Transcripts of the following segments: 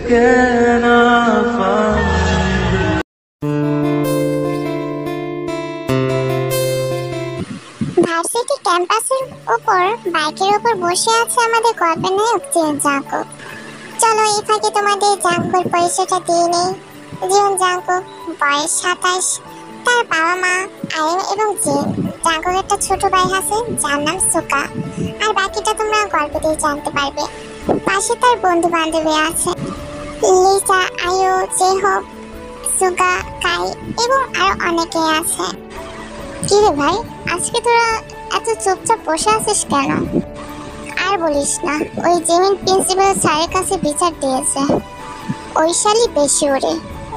cannot find. Varsity ক্যাম্পাসের উপর বাইকের উপর বসে আছে আমাদের গল্পের নায়ক জাঙ্কুক। চলো এই ফাঁকে তোমাদের জাঙ্কুকের পরিচয়টা দিয়ে নেই। জিওন জাঙ্কুক, বয়স 27, তার বাবা মা আয়ন এবং জিন। জাঙ্কুকের একটা ছোট ভাই আছে যার নাম সুকা, আর বাকিটা তোমরা গল্পতেই জানতে পারবে। পাশে তার বন্ধু বান্ধবী আছে লিসা, আয়ু, জেহব, সুগা, কাই এবং আরো অনেকে আছে। কি রে ভাই, আজকে তোরা এত চুপচাপ বসে আছিস কেন? আর বলিস না, ওই জিমিন প্রিন্সিপাল স্যারের কাছে বিচার দিয়েছে। ওই শালি বেশি ওরে,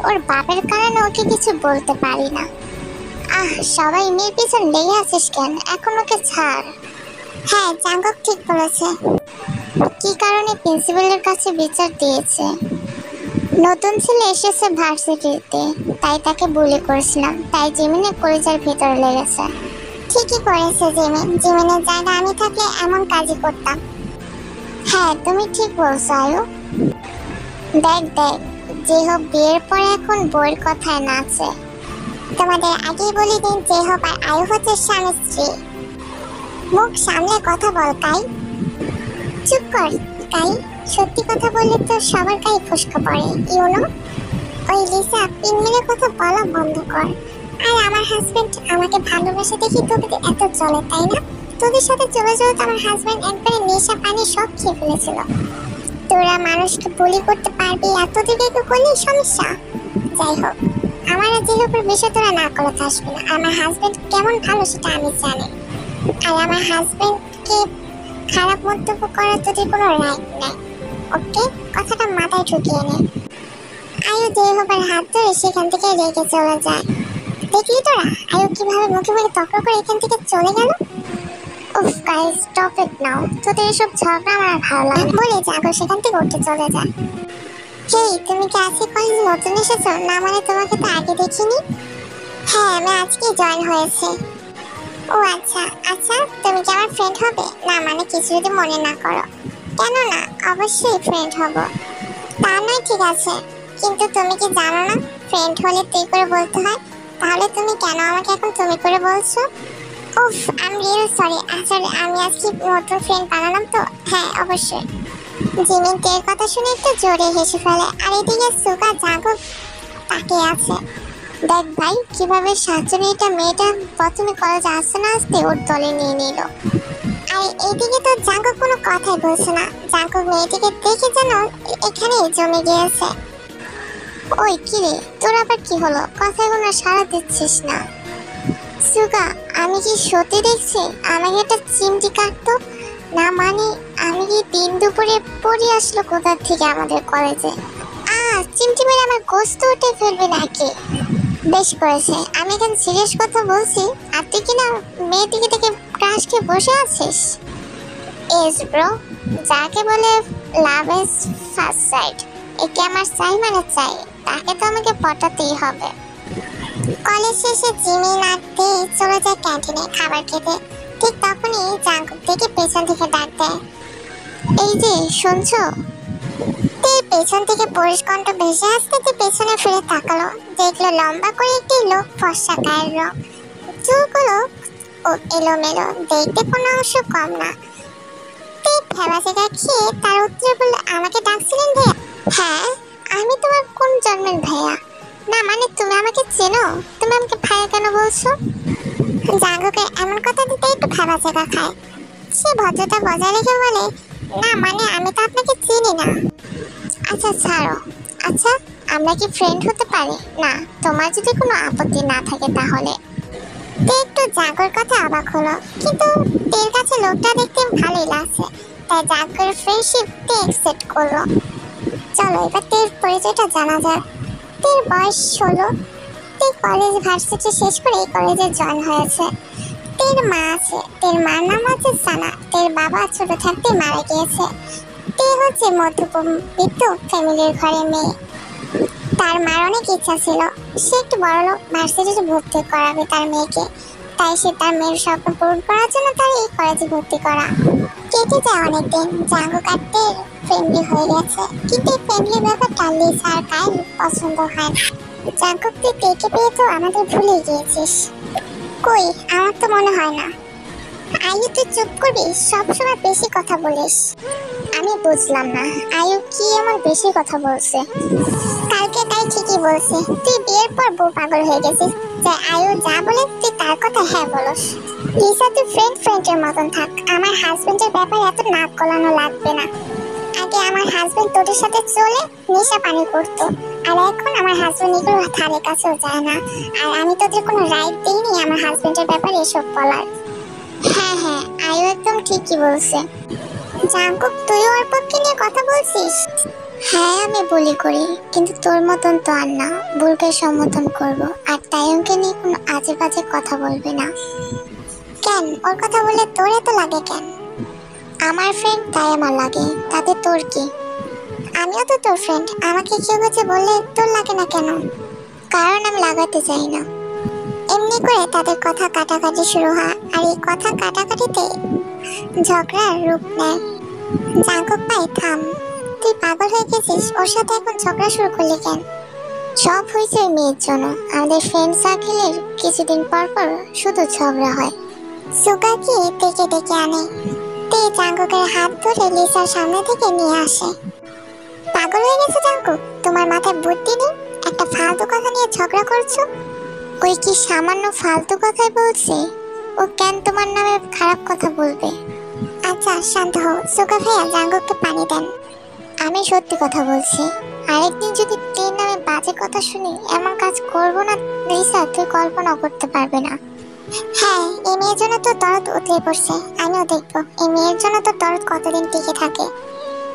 ওর বাপের কারণে ওকে কিছু বলতে পারি না। সবাই মেয়ের পিছন লেগে আছিস কেন? এখন ওকে ছাড়। হ্যাঁ, জাঙ্কুক ঠিক বলেছে। কি কারণে প্রিন্সিপালের কাছে বিচার দিয়েছে? নতুন ছেলে এসেছে ভার্সিটিতে, তাই তাকে বুলি করেছিলাম, তাই জিমিনের কলেজের ভেতরে লেগেছে। ঠিকই করেছে জিমিনের জায়গা আমি থাকলে এমন কাজই করতাম। হ্যাঁ, তুমি ঠিক বলছো আয়ু। দেখ জেহব বিয়ের পরে এখন বইয়ের কথায় নাচে। তোমাদের আগেই বলি দিন, জেহব আর আয়ু হচ্ছে স্বামী স্ত্রী। মুখ সামলে কথা বল কাই। চুপ কর কাই, সত্যি কথা বললে তো সবার গায়ে ফুসকা পড়ে। ইউনো, ওই লিসা পিন মেরে কথা বলা বন্ধ কর। আর আমার হাজবেন্ড আমাকে ভালোবাসে দেখি তোদের এত চলে, তাই না? তোদের সাথে চলে তো আমার হাজবেন্ড একবারে নেশা পানি সব খেয়ে ফেলেছিল। তোরা মানুষকে বুলি করতে পারবি, এতদিকে করলে সমস্যা। যাই হোক, আমার আর জেহবের বিষয় তোরা না করে আসবি না। আমার হাজবেন্ড কেমন ভালো সেটা আমি জানি, আর আমার হাজবেন্ডকে খারাপ মন্তব্য করার তোদের কোনো রাইট নাই। ওকে, কথাটা মাথায় ঢুকিয়ে নে। আয়ু জেহবের হাত ধরে সেখান থেকে রেগে চলে যায়। দেখলি তোরা আয়ু কিভাবে মুখে মুখে তর্ক করে এখান থেকে চলে গেল? উফ গাইস, স্টপ ইট নাও। তোদের এসব ঝগড়া আমার ভালো লাগে বলে জাঙ্কুক সেখান থেকে উঠে চলে যায়। হেই, তুমি কি আজকে কলেজ নতুন এসেছো? না মানে তোমাকে তো আগে দেখিনি। হ্যাঁ, আমি আজকেই জয়েন হয়েছি। ও আচ্ছা, তুমি কি আমার ফ্রেন্ড হবে? না মানে কিছু যদি মনে না করো। কেন না, অবশ্যই ফ্রেন্ড হব। তা নয় ঠিক আছে, কিন্তু তুমি কি জানো না ফ্রেন্ড হলে তুই করে বলতে হয়? তাহলে তুমি কেন আমাকে এখন তুমি করে বলছো? উফ, আই এম রিয়েলি সরি। আসলে আমি আজকে নতুন ফ্রেন্ড বানালাম তো। হ্যাঁ অবশ্যই। জিমিন তের কথা শুনে একটু জোরে হেসে ফেলে, আর এদিকে সুগা জাঙ্কুক তাকিয়ে আছে। দেখ ভাই, কিভাবে 7 মেয়েটা প্রথমে কলেজে আসতে না আসতে ওর দলে নিয়ে নিল। আর এইদিকে তো জাঙ্কুক কোনো কথাই বলছে না। জাঙ্কুক মেয়েটিকে দেখে যেন এখানেই জমে গিয়েছে। ওই কিরে, তোর আবার কি হলো? কথাগুলো সাড়া দিচ্ছিস না। সুগা, আমি কি সত্যি দেখছি আমাকে একটা চিমটি কাটতো? না মানে আমি কি দিন দুপুরে পড়ে আসলো কোথা থেকে আমাদের কলেজে? চিমটি মেরে আমার গোস্ত উঠে ফেলবে নাকি? বেশ করেছে, আমি এখানে সিরিয়াস কথা বলছি, আর তুই কিনা মেয়েটিকে দেখে ক্রাশ খেয়ে বসে আছিস। এস ব্রো, যাকে বলে লাভ ইজ ফার্স্ট সাইট, একে আমার চাই মানে চাই, তাকে তো আমাকে পটাতেই হবে। কলেজ শেষে জিমিন আর তে চলে যায় ক্যান্টিনে খাবার খেতে। ঠিক তখনই জাঙ্কুক থেকে পেছন থেকে ডাক দেয়, এই যে শুনছো? তে পেছন থেকে পরিষ্কণ্ঠ ভেসে আসতে পেছনে ফিরে তাকালো, দেখলো লম্বা করে একটি লোক, ফর্সা গায়ের রং, চুলগুলো এলোমেলো, দেখতে কোনো অংশ কম না। তে ভেবা জায়গা খেয়ে তার উত্তরে বলল, আমাকে ডাকছিলেন ভাইয়া? হ্যাঁ, আমি তোমার কোন জন্মের ভাইয়া? না মানে তুমি আমাকে চেনো? তুমি আমাকে ভাইয়া কেন বলছো? জাঙ্কুকের এমন কথা দিতে একটু ভেবা জায়গা খায়। সে ভদ্রতা বজায় রেখে বলে, না মানে আমি তো আপনাকে চিনি না। আচ্ছা ছাড়ো। আচ্ছা, আমরা কি ফ্রেন্ড হতে পারি? না, তোমার যদি কোনো আপত্তি না থাকে তাহলে। তে একটু জাঙ্কুকের কথা অবাক হলো, কিন্তু তের কাছে লোকটা দেখতে ভালোই লাগছে, তাই জাঙ্কুকের ফ্রেন্ডশিপ তে অ্যাকসেপ্ট করলো। চলো এবার তের পরিচয়টা জানা যাক। তের বয়স 16। তে কলেজ ভার্সিটি শেষ করে এই কলেজে জয়েন হয়েছে। তের মা আছে, তের মার নাম হচ্ছে সানা। তের বাবা ছোট থাকতে মারা গিয়েছে। তে হচ্ছে মধ্যবিত্ত ফ্যামিলির ঘরে মেয়ে। তার মার অনেক ইচ্ছা ছিল সে একটু বড়লোক ভার্সিটিতে ভর্তি করাবে তার মেয়েকে, তাই সে তার মেয়ের স্বপ্ন পূরণ করার জন্য তার এই কলেজে ভর্তি করা। কেটে যায় অনেকদিন, জাঙ্কুক আর তে ফ্রেন্ডলি হয়ে গেছে, কিন্তু এই ফ্রেন্ডলি ব্যাপারটা লিসা আর কাইল পছন্দ হয় না। জাঙ্কুক, তুই তেকে পেয়ে তো আমাদের ভুলে গিয়েছিস। কই, আমার তো মনে হয় না। আয়ু, তুই চুপ করবি, সবসময় বেশি কথা বলিস। আমি বুঝলাম না আয়ু কি এমন বেশি কথা বলছে। কালকে তাই ঠিকই বলছে, তুই বিয়ের পর বউ পাগল হয়ে গেছিস, যে আয়ু যা বলে তুই তার কথা হ্যাঁ বলস। লিসা, তুই ফ্রেন্ডের মতন থাক, আমার হাজবেন্ডের ব্যাপারে এত নাক গলানো লাগবে না। আগে আমার হাজবেন্ড তোদের সাথে চলে নেশা পানি করতো, আর এখন আমার হাজবেন্ড এগুলো ধারে কাছেও যায় না, আর আমি তোদের কোনো রাইট দিইনি আমার হাজবেন্ডের ব্যাপারে এসব বলার। হ্যাঁ হ্যাঁ, আয়ু একদম ঠিকই বলছে। জাঙ্কুক, তুইও ওর পক্ষে নিয়ে কথা বলছিস? হ্যাঁ, আমি বলি করি, কিন্তু তোর মতন তো আর না, ভুলকে সমর্থন করব, আর তাইয়ংকে নিয়ে কোনো আজে বাজে কথা বলবে না। কেন, ওর কথা বলে তোর এত লাগে কেন? আমার ফ্রেন্ড তাই আমার লাগে, তাতে তোর কি? আমিও তো তোর ফ্রেন্ড, আমাকে কেউ কিছু বললে তোর লাগে না কেন? কারণ আমি লাগাতে চাই না। এমনি করে তাদের কথা কাটাকাটি শুরু হয়, আর এই কথা কাটাকাটিতে ঝগড়ার রূপ নেয়। জাঙ্কুক ভাই, থাম, তুই পাগল হয়ে গেছিস? ওর সাথে এখন ঝগড়া শুরু করলি কেন? সব হয়েছে ওই মেয়ের জন্য। আমাদের ফ্রেন্ড সার্কেলের কিছুদিন পর পর শুধু ঝগড়া হয়। সুগাকে ডেকে ডেকে আনে, তে জাঙ্কুকের হাত ধরে লিসার সামনে থেকে নিয়ে আসে। পাগল হয়ে গেছে জাঙ্কুক, তোমার মাথায় বুদ্ধি নেই? একটা ফালতু কথা নিয়ে ঝগড়া করছো। ওই কি সামান্য ফালতু কথাই বলছে? ও কেন তোমার নামে খারাপ কথা বলবে? আচ্ছা শান্ত হও, সুগা ভাইয়া জাঙ্কুককে পানি দেন। আমি সত্যি কথা বলছি, আরেকদিন যদি টের নামে বাজে কথা শুনি এমন কাজ করব না লিসা, তুই কল্পনা করতে পারবে না। হ্যাঁ, এই মেয়ের জন্য তো দরদ উতলে পড়ছে, আমিও দেখবো এই মেয়ের জন্য তো দরদ কতদিন টিকে থাকে।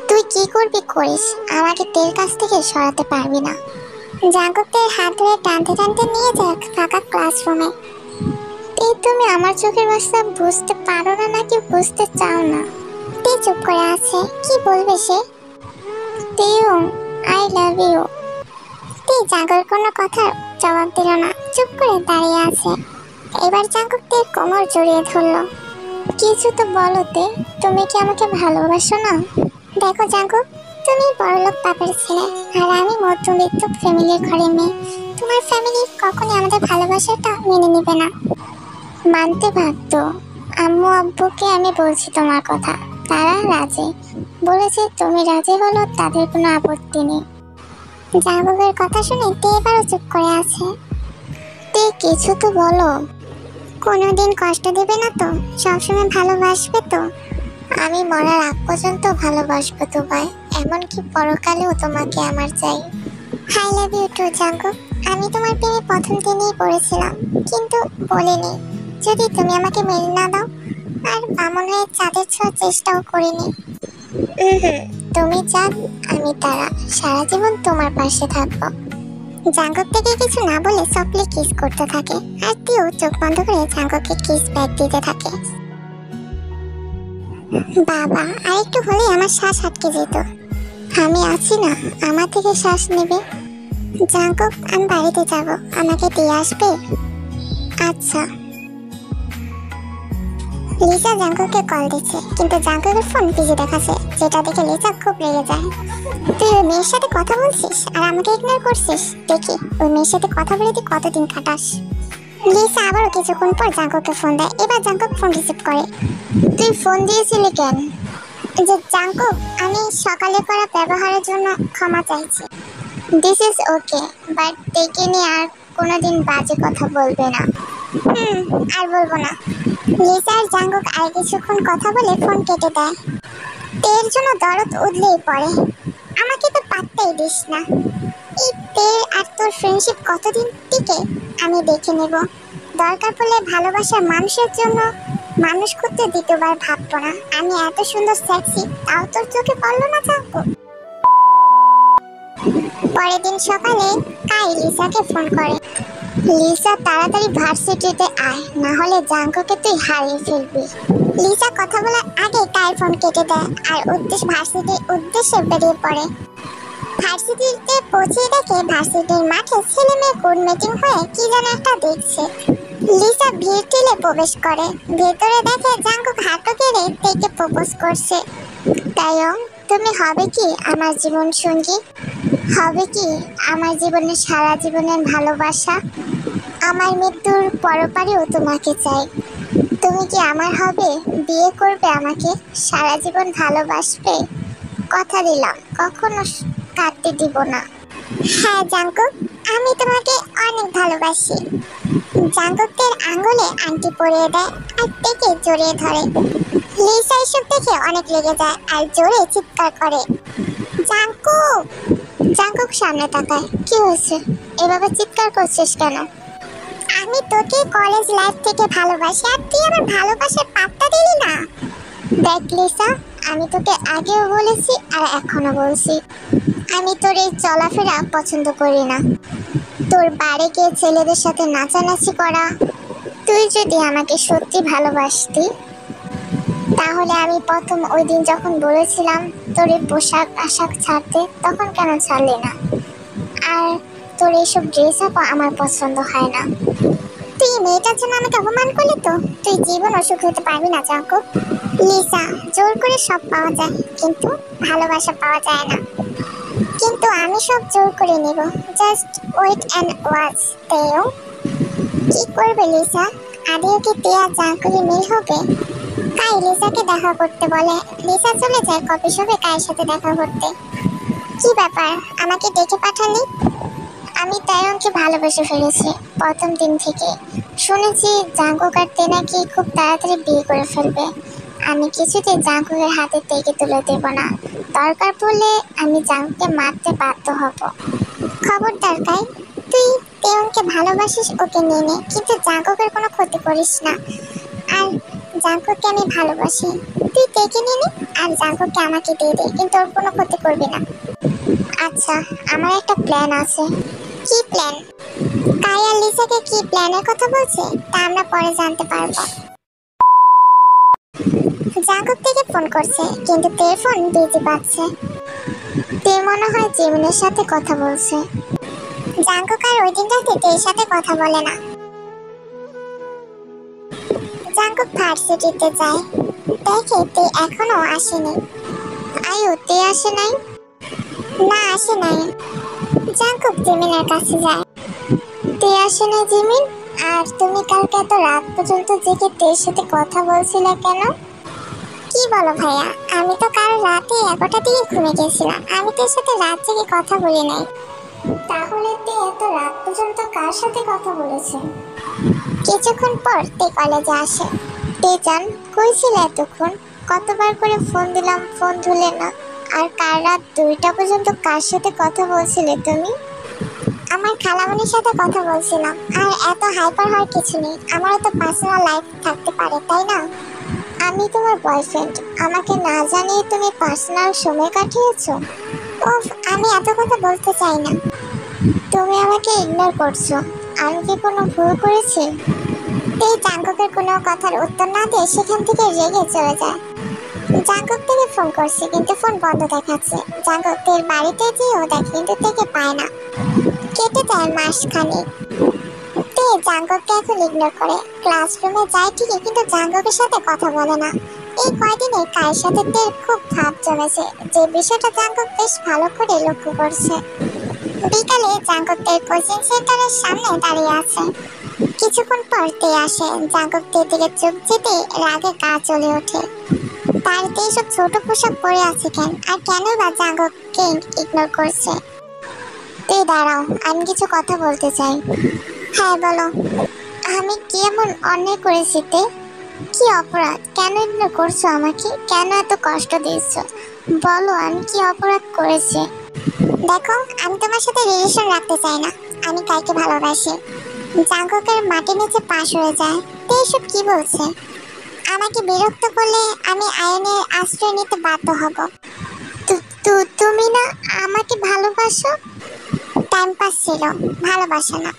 তুই কি করবি করিস, আমাকে তের কাছ থেকে সরাতে পারবি না। জাঙ্কুকদের হাত ধরে টানতে টানতে নিয়ে যাক ফাঁকা ক্লাসরুমে। এই তুমি আমার চোখের ভাষা বুঝতে পারো না নাকি বুঝতে চাও না? তে চুপ করে আছে, কি বলবে সে? তেও, আই লাভ ইউ। তে জাঙ্কুকের কোনো কথা জবাব দিল না, চুপ করে দাঁড়িয়ে আছে। এবার জাঙ্কুক তের কোমর জড়িয়ে ধরলো। কিছু তো বলো তে, তুমি কি আমাকে ভালোবাসো না? দেখো জাঙ্কুক, তুমি বড়লোক বাপের ছেলে, আর আমি মধ্যবিত্ত ফ্যামিলির ঘরের মেয়ে। তোমার ফ্যামিলি কখনই আমাদের ভালোবাসাটা মেনে নিবে না। মানতে বাধ্য। আম্মু আব্বুকে আমি বলছি তোমার কথা, তারা রাজি বলেছে, তুমি রাজি হলো তাদের কোনো আপত্তি নেই। জাঙ্কুকের কথা শুনে তে এবারও চুপ করে আছে। তে কিছু তো বলো। কোনোদিন কষ্ট দেবে না তো? সবসময় ভালোবাসবে তো? আমি মরার আগ পর্যন্ত ভালোবাসবো তোমায়, এমনকি পরকালেও তোমাকে আমার চাই। I love you too Jungkook. আমি তোমার প্রেমে প্রথম দিনেই পড়েছিলাম, কিন্তু বলিনি যদি তুমি আমাকে মেনে না দাও, আর বামন হয়ে চাঁদের ছোঁয়ার চেষ্টাও করিনি। তুমি চাঁদ, আমি তারা, সারা জীবন তোমার পাশে থাকবো। জাঙ্কুক থেকে কিছু না বলে সফটলি কিস করতে থাকে, আর তেও চোখ বন্ধ করে জাঙ্কুককে কিস ব্যাক দিতে থাকে। বাবা, আরেকটু হলে আমার শ্বাস আটকে যেত। আমি আছি না, আমার থেকে শ্বাস নেবে। জাঙ্কুক, আমি বাড়িতে যাব, আমাকে দিয়ে আসবে? আচ্ছা। লিসা জাঙ্কুককে কল দিচ্ছে, কিন্তু জাঙ্কুকের ফোন বিজি দেখাচ্ছে, যেটা দেখে লিসা খুব রেগে যায়। তুই ওই মেয়ের সাথে কথা বলছিস আর আমাকে ইগনোর করছিস? দেখি ওই মেয়ের সাথে কথা বলে তুই কতদিন কাটাস। লিসা আবারও কিছুক্ষণ পর জাঙ্কুককে ফোন দেয়। এবার জাঙ্কুক ফোন রিসিভ করে। তুই ফোন দিয়েছিলি কেন? যে জাঙ্কুক, আমি সকালে করা ব্যবহারের জন্য ক্ষমা চাইছি। দিস ইজ ওকে, বাট দেখে নিয়ে আর কোনোদিন বাজে কথা বলবে না। আর বলবো না। লিসা আর জাঙ্কুক আর কিছুক্ষণ কথা বলে ফোন কেটে দেয়। তের জন্য দরদ উদলেই পড়ে। আমাকে তো পাত্তাই দিস না। এই তের আর তোর ফ্রেন্ডশিপ কতদিন টিকে আমি দেখে নেব। দরকার পড়লে ভালোবাসার মানুষের জন্য মানুষ করতে দ্বিতীয়বার ভাববো না। আমি এত সুন্দর সেক্সি, তাও তোর চোখে পড়লো না জাঙ্কুক? পরের দিন সকালে কাই লিসাকে ফোন করে। লিসা, তাড়াতাড়ি ভার্সিটিতে আয়, না হলে জাঙ্কুকে তুই হারিয়ে ফেলবি। লিসা কথা বলার আগে কাই ফোন কেটে দেয় আর ভার্সিটির উদ্দেশ্যে বেরিয়ে পড়ে। ভার্সিটিতে পৌঁছে দেখে ভার্সিটির মাঠে ছেলে মেয়ে কোড মিটিং হয়ে কি যেন একটা দেখছে। লিসা ভিড় ঠেলে প্রবেশ করে। ভেতরে দেখে জাঙ্কুক হাঁটু কেড়ে থেকে প্রপোজ করছে। তাইও তুমি হবে কি আমার জীবন সঙ্গী, হবে কি আমার জীবনের সারা জীবনের ভালোবাসা। আমার মৃত্যুর পরপারেও তোমাকে চাই। তুমি কি আমার হবে, বিয়ে করবে আমাকে, সারা জীবন ভালোবাসবে? কথা দিলাম কখনো কাটতে দিব না। হ্যাঁ জাঙ্কুক, আমি তোমাকে অনেক ভালোবাসি। জাঙ্কুকের আঙ্গুলে আংটি পরিয়ে দেয় আর টেকে জড়িয়ে ধরে। লিসা এসব দেখে অনেক লেগে যায় আর জোরে চিৎকার করে, জাঙ্কুক। জাঙ্কুক সামনে তাকায়, কি হয়েছে, এভাবে চিৎকার করছিস কেন? আমি তোকে কলেজ লাইফ থেকে ভালোবাসি আর তুই আমার ভালোবাসার পাত্তা দিলি না। দেখ লিসা, আমি তোকে আগেও বলেছি আর এখনো বলছি, আমি তোর এই চলাফেরা পছন্দ করি না। তোর বাড়ি গিয়ে ছেলেদের সাথে নাচানাচি করা। তুই যদি আমাকে সত্যি ভালোবাসতি তাহলে আমি প্রথম ওই দিন যখন বলেছিলাম তোর এই পোশাক আশাক ছাড়তে, তখন কেন ছাড়লি না? আর তোর এইসব ড্রেস আপ আমার পছন্দ হয় না। তুই মেয়েটার জন্য আমাকে অপমান করলি তো তুই জীবন অসুখ হতে পারবি না জাঙ্কুক। লিসা, জোর করে সব পাওয়া যায় কিন্তু ভালোবাসা পাওয়া যায় না। কিন্তু আমি সব জোর করে নেব, জাস্ট ওয়েট অ্যান্ড ওয়াচ। তেও কি করবে লিসা? আদেও কি তে আর জাঙ্কুকের মিল হবে? কাই লিসাকে দেখা করতে বলে। লিসা চলে যায় কফি শপে কায়ের সাথে দেখা করতে। কি ব্যাপার, আমাকে ডেকে পাঠালি? আমি তায়নকে ভালোবেসে ফেলেছি প্রথম দিন থেকে। শুনেছি জাঙ্কুক আর তে নাকি খুব তাড়াতাড়ি বিয়ে করে ফেলবে। আমি কিছুতে জাঙ্কুকের হাতে থেকে তুলে দেব না। দরকার পড়লে আমি জাঙ্কুককে মারতে বাধ্য হব। খবরদার কাই, তুই তেয়নকে ভালোবাসিস, ওকে নিয়ে নে, কিন্তু জাঙ্কুকের কোনো ক্ষতি করিস না। আর জাঙ্কুককে আমি ভালোবাসি, তুই তেকে নিয়ে নে আর জাঙ্কুককে আমাকে দিয়ে দে, কিন্তু ওর কোনো ক্ষতি করবি না। আচ্ছা, আমার একটা প্ল্যান আছে। কি প্ল্যান? কাই আর লিসাকে কি প্ল্যানের কথা বলছে তা আমরা পরে জানতে পারবো। জাঙ্কুক থেকে ফোন করছে কিন্তু তের ফোন বিজি পাচ্ছে। তে মনে হয় জিমিনের সাথে কথা বলছে। জাঙ্কুক আর ওই দিন রাতে তের সাথে কথা বলে না। জাঙ্কুক ভার্সিটিতে যায়, দেখে তে এখনো আসেনি। আয়ু, তে আসে নাই? না, আসে নাই। জাঙ্কুক জিমিনের কাছে যায়। তে আসে নাই জিমিন? আর তুমি কালকে এত রাত পর্যন্ত জেগে তের সাথে কথা বলছিলে কেন? কি বলো ভাইয়া, আমি তো কাল রাতে 11টার দিকে ঘুমিয়ে গেছিলাম, আমি তোর সাথে রাত জেগে কথা বলি নাই। তাহলে তে এত রাত পর্যন্ত কার সাথে কথা বলেছে? কিছুক্ষণ পর তে কলেজে আসে। তে জান, কই ছিলে এতক্ষণ? কতবার করে ফোন দিলাম, ফোন ধরলে না। আর কাল রাত 2টা পর্যন্ত কার সাথে কথা বলছিলে তুমি? আমার খালামণির সাথে কথা বলছিলাম। আর এত হাইপার হওয়ার কিছু নেই, আমারও তো পার্সোনাল লাইফ থাকতে পারে, তাই না? আমি তোমার বয়ফ্রেন্ড, আমাকে না জানিয়ে তুমি পার্সোনাল সময় কাটিয়েছো? ওফ, আমি এত কথা বলতে চাই না। তুমি আমাকে ইগনোর করছো, আমি কি কোনো ভুল করেছি? এই জাঙ্কুকের কোনো কথার উত্তর না দিয়ে সেখান থেকে রেগে চলে যায়। জাঙ্কুক থেকে ফোন করছে কিন্তু ফোন বন্ধ দেখাচ্ছে। জাঙ্কুক তের বাড়িতে যেয়েও দেখে কিন্তু তেকে পায় না। কেটে যায় মাসখানেক। তে জাঙ্কুককে এখন ইগনোর করে, ক্লাসরুমে যায় ঠিকই কিন্তু জাঙ্কুকের সাথে কথা বলে না। এই কয়দিনে কায়ের সাথে তের খুব ভাব জমেছে, যে বিষয়টা জাঙ্কুক বেশ ভালো করে লক্ষ্য করছে। বিকালে জাঙ্কুক তের কোচিং সেন্টারের সামনে দাঁড়িয়ে আছে। কিছুক্ষণ পর তে আসে। জাঙ্কুক তের দিকে চোখ যেতে রাগে গা জ্বলে ওঠে। তার তে সব ছোট পোশাক পরে আছে কেন, আর কেন বা জাঙ্কুককে ইগনোর করছে? তে দাঁড়াও, আমি কিছু কথা বলতে চাই। হ্যাঁ বলো। আমি কি এমন অন্যায় করেছি তে? কি অপরাধ? কেন ইগনোর করছো আমাকে? কেন এত কষ্ট দিচ্ছ? বলো, আমি কি অপরাধ করেছি? দেখো, আমি তোমার সাথে রিলেশন রাখতে চাই না। আমি কাইকে ভালোবাসি। জাঙ্কুকের মাটির নিচে পা সরে যায়। তে এসব কি বলছে? আমাকে বিরক্ত করলে আমি আয়নের আশ্রয় নিতে বাধ্য হব। তুমি না আমাকে ভালোবাসো? টাইম পাস ছিল, ভালোবাসা না।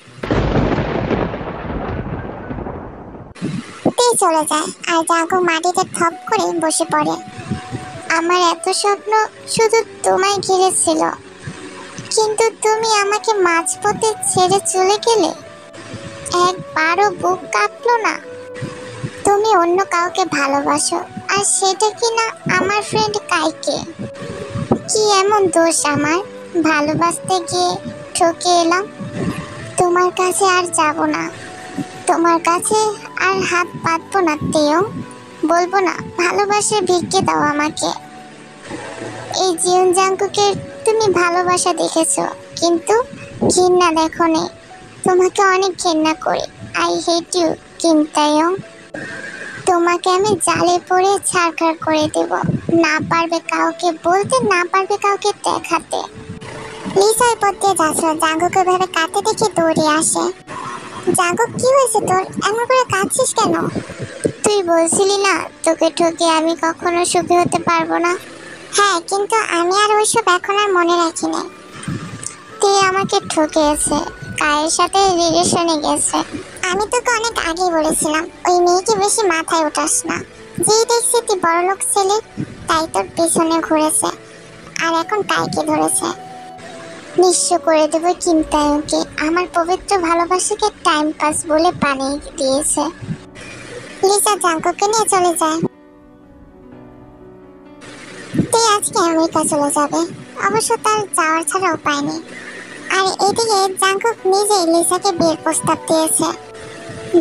তে চলে যায় আর জাঙ্কুক মাটিতে থপ করে বসে পড়ে। আমার এত স্বপ্ন শুধু তোমায় ঘিরে ছিল, কিন্তু তুমি আমাকে মাঝপথে ছেড়ে চলে গেলে। একবারও বুক কাঁপলো না? তুমি অন্য কাউকে ভালোবাসো আর আর সেটা কিনা আমার ফ্রেন্ড কাইকে। কি এমন দোষ আমার, ভালোবাসতে গিয়ে ঠকে এলাম। তোমার কাছে আর যাব না, তোমার কাছে আর হাত পাতবো না তেও, বলবো না ভালোবাসার ভিক্ষে দাও আমাকে। এই জিয়ন জাঙ্কুকে তুমি ভালোবাসা দেখেছো, কিন্তু ঘৃণা দেখো নে। তোমাকে অনেক ঘৃণা করি। I hate you Kim Taehyung. তোমাকে আমি জালে পড়ে ছারখার করে দেব। না পারবে কাউকে বলতে, না পারবে কাউকে দেখাতে। লিসাই পথে যাচ্ছিল, জাঙ্কুকে ভেবে কাঁদতে দেখে দৌড়ে আসে। জাঙ্কুক, কি হয়েছে তোর? এমন করে কাঁদছিস কেন? তুই বলছিলি না তোকে ঠকে আমি কখনো সুখী হতে পারবো না। হ্যাঁ, কিন্তু আমি আর ওইসব এখন আর মনে রাখি না। তুই আমাকে ঠকিয়েছে, কায়ের সাথে রিলেশনে গেছে। আমি তোকে অনেক আগেই বলেছিলাম ওই মেয়েকে বেশি মাথায় উঠাস না। যেই দেখছি তুই বড়লোক ছেলে, তাই তোর পেছনে ঘুরেছে, আর এখন কাইকে ধরেছে। নিঃস্ব করে দেবো কিম তাইয়ংকে। আমার পবিত্র ভালোবাসাকে টাইম পাস বলে বানিয়ে দিয়েছে। লিসা জাঙ্কুককে নিয়ে চলে যায়। তুই আজকে আমেরিকা চলে যাবে, অবশ্য তার যাওয়ার ছাড়া উপায় নেই। আর এদিকে জাঙ্কুক নিজেই লিসাকে বিয়ের প্রস্তাব দিয়েছে।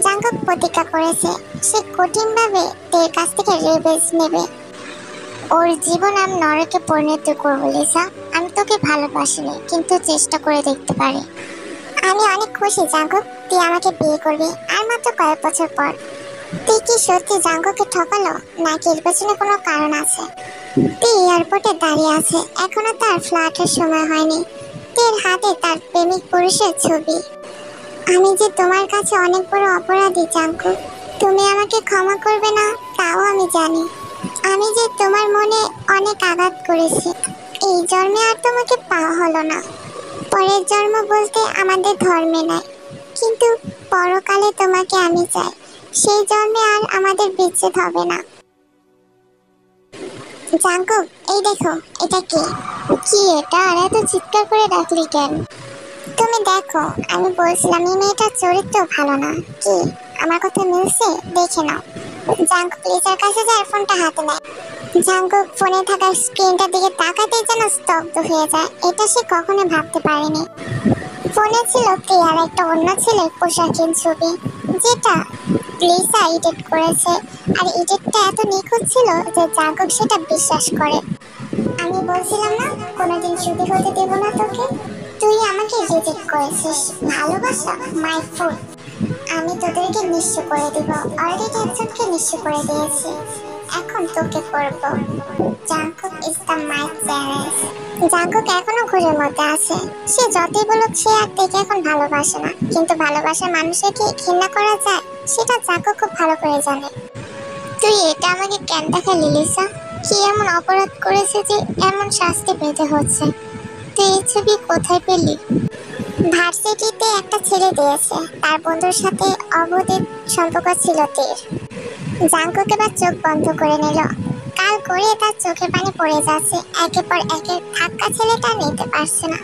জাঙ্কুক প্রতিজ্ঞা করেছে সে কঠিনভাবে তের কাছ থেকে রিভেঞ্জ নেবে। ওর জীবন আমি নরকে পরিণত করবো। লিসা, আমি তোকে ভালোবাসিনি, কিন্তু চেষ্টা করে দেখতে পারি। আমি অনেক খুশি জাঙ্কুক, তুই আমাকে বিয়ে করবি, আর মাত্র কয়েক বছর পর। তুই কি সত্যি জাঙ্কুককে ঠকালো, নাকি এর পেছনে কোনো কারণ আছে? তুই এয়ারপোর্টে দাঁড়িয়ে আছে, এখনো তার ফ্লার্টের সময় হয়নি। তের হাতে তার প্রেমিক পুরুষের ছবি। আমি যে তোমার কাছে অনেক বড় অপরাধী জাঙ্কুক, তুমি আমাকে ক্ষমা করবে না তাও আমি জানি। আমি যে তোমার মনে অনেক আঘাত করেছি। এই জন্মে আর তোমাকে পাওয়া হলো না। পরের জন্ম বলতে আমাদের ধর্মে নাই, কিন্তু পরকালে তোমাকে আমি চাই। সেই জন্মে আর আমাদের বিচ্ছেদ হবে না। জাঙ্কুক, এই দেখো, এটা কি? কি এটা? আর এত চিৎকার করে ডাকলি কেন? তুমি দেখো, আমি বলছিলাম এই মেয়েটার চরিত্র ভালো না। কি আমার কথা মিলছে? দেখে নাও। জাঙ্কুক লিসার কাছে যায়, ফোনটা হাতে নেয়। জাঙ্কুক ফোনে থাকা স্ক্রিনটার দিকে তাকাতেই যেন স্তব্ধ হয়ে যায়। এটা সে কখনো ভাবতে পারেনি। ফোনে ছিল আর একটা অন্য ছেলের পোশাকের ছবি, যেটা লিসা এডিট করেছে। আর এডিটটা এত নিখুঁত ছিল যে জাঙ্কুক সেটা বিশ্বাস করে। আমি বলছিলাম না কোনোদিন সুখী হতে দেব না তোকে, তুই আমাকে রিজেক্ট করেছিস। ভালোবাসা মাই ফুড। আমি তোদেরকে নিঃস্ব করে দিব। অলরেডি একজনকে নিঃস্ব করে দিয়েছি, এখন তোকে করব। Jungkook is the my challenge. Jungkook এখনো ঘুরের মধ্যে আছে। সে যতই বলুক সে আর দেখে এখন ভালোবাসে না, কিন্তু ভালোবাসার মানুষকে কি ঘৃণা করা যায় সেটা জাঙ্কুক খুব ভালো করে জানে। তুই এটা আমাকে কেন দেখালি লিসা? কি এমন অপরাধ করেছে যে এমন শাস্তি পেতে হচ্ছে? তুই এই ছবি কোথায় পেলি? ভার্সিটিতে একটা ছেলে দিয়েছে, তার বন্ধুর সাথে অবৈধ সম্পর্ক ছিল তের। জাঙ্কুক এবার চোখ বন্ধ করে নিল। কাল করে তার চোখে পানি পড়ে যাচ্ছে। একের পর একের ধাক্কা ছেলেটা নিতে পারছে না।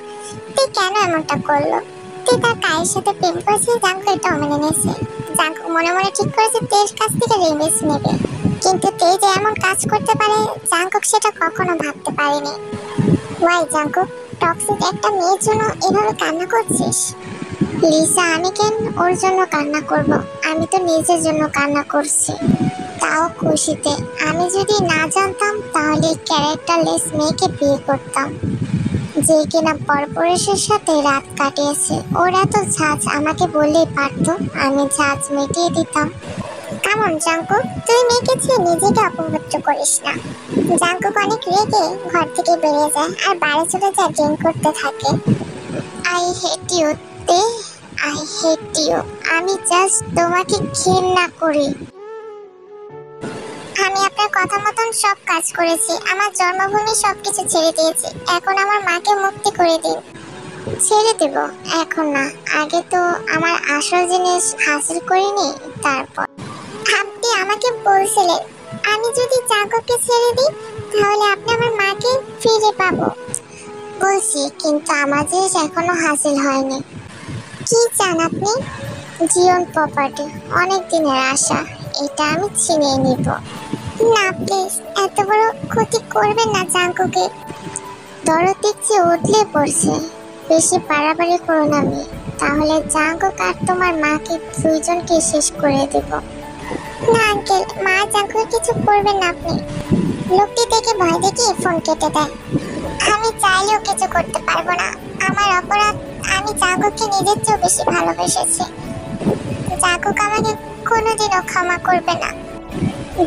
তুই কেন এমনটা করলো? তুই তার কায়ের সাথে প্রেম করেছে, জাঙ্কুক এটাও মেনে নিয়েছে। জাঙ্কুক মনে মনে ঠিক করেছে তের কাছ থেকে রিভেঞ্জ নেবে, কিন্তু তে যে এমন কাজ করতে পারে জাঙ্কুক সেটা কখনো ভাবতে পারেনি। ওয়াই জাঙ্কুক, টক্সিক একটা মেয়ের জন্য এভাবে কান্না করছিস? লিসা, আমি কেন ওর জন্য কান্না করব? আমি তো নিজের জন্য কান্না করছি, তাও খুশিতে। আমি যদি না জানতাম তাহলে ক্যারেক্টারলেস মেয়েকে বিয়ে করতাম, যে কিনা পরপুরুষের সাথে রাত কাটিয়েছে। ওর এত ঝাঁজ আমাকে বললেই পারতো, আমি ঝাঁজ মিটিয়ে দিতাম। কেমন জাঙ্কুক, তুই মেয়েকে ছেড়ে নিজেকে অপবিত্র করিস না। জাঙ্কুক অনেক রেগে ঘর থেকে বেরিয়ে যায় আর বাড়ি চলে যায় ড্রিঙ্ক করতে থাকে। আই হেট ইউ তে, আই হেট ইউ। আমি জাস্ট তোমাকে ঘৃণা করি। আমি আপনার কথা মতন সব কাজ করেছি, আমার জন্মভূমি সবকিছু ছেড়ে দিয়েছি। এখন আমার মাকে মুক্তি করে দিন। ছেড়ে দেব? এখন না, আগে তো আমার আসল জিনিস হাসিল করিনি, তারপর। আপনি আমাকে বলছিলেন আমি যদি জাঙ্কুককে ছেড়ে দিই তাহলে আপনি আমার মাকে ফিরে পাবো। বলছি, কিন্তু আমার জিনিস এখনো হাসিল হয়নি। কি চান আপনি? জিওন প্রপার্টি, অনেক দিনের আশা, এটা আমি ছিনিয়ে নিব। না প্লিজ, এত বড় ক্ষতি করবেন না জাঙ্কুকে। দরদ দেখছি উঠলে পড়ছে, বেশি বাড়াবাড়ি করো না মেয়ে, তাহলে জাঙ্কুক আর তোমার মাকে দুইজনকে শেষ করে দেব। না আঙ্কেল, মা জাঙ্কুকে কিছু করবেন না আপনি। লোকটি দেখে ভয় দেখিয়ে ফোন কেটে দেয়। আমি চাইলেও কিছু করতে পারবো না, আমার অপরাধ। আমি জাঙ্কুককে নিজের চেয়েও বেশি ভালোবেসেছি। জাঙ্কুক আমাকে কোনোদিনও ক্ষমা করবে না।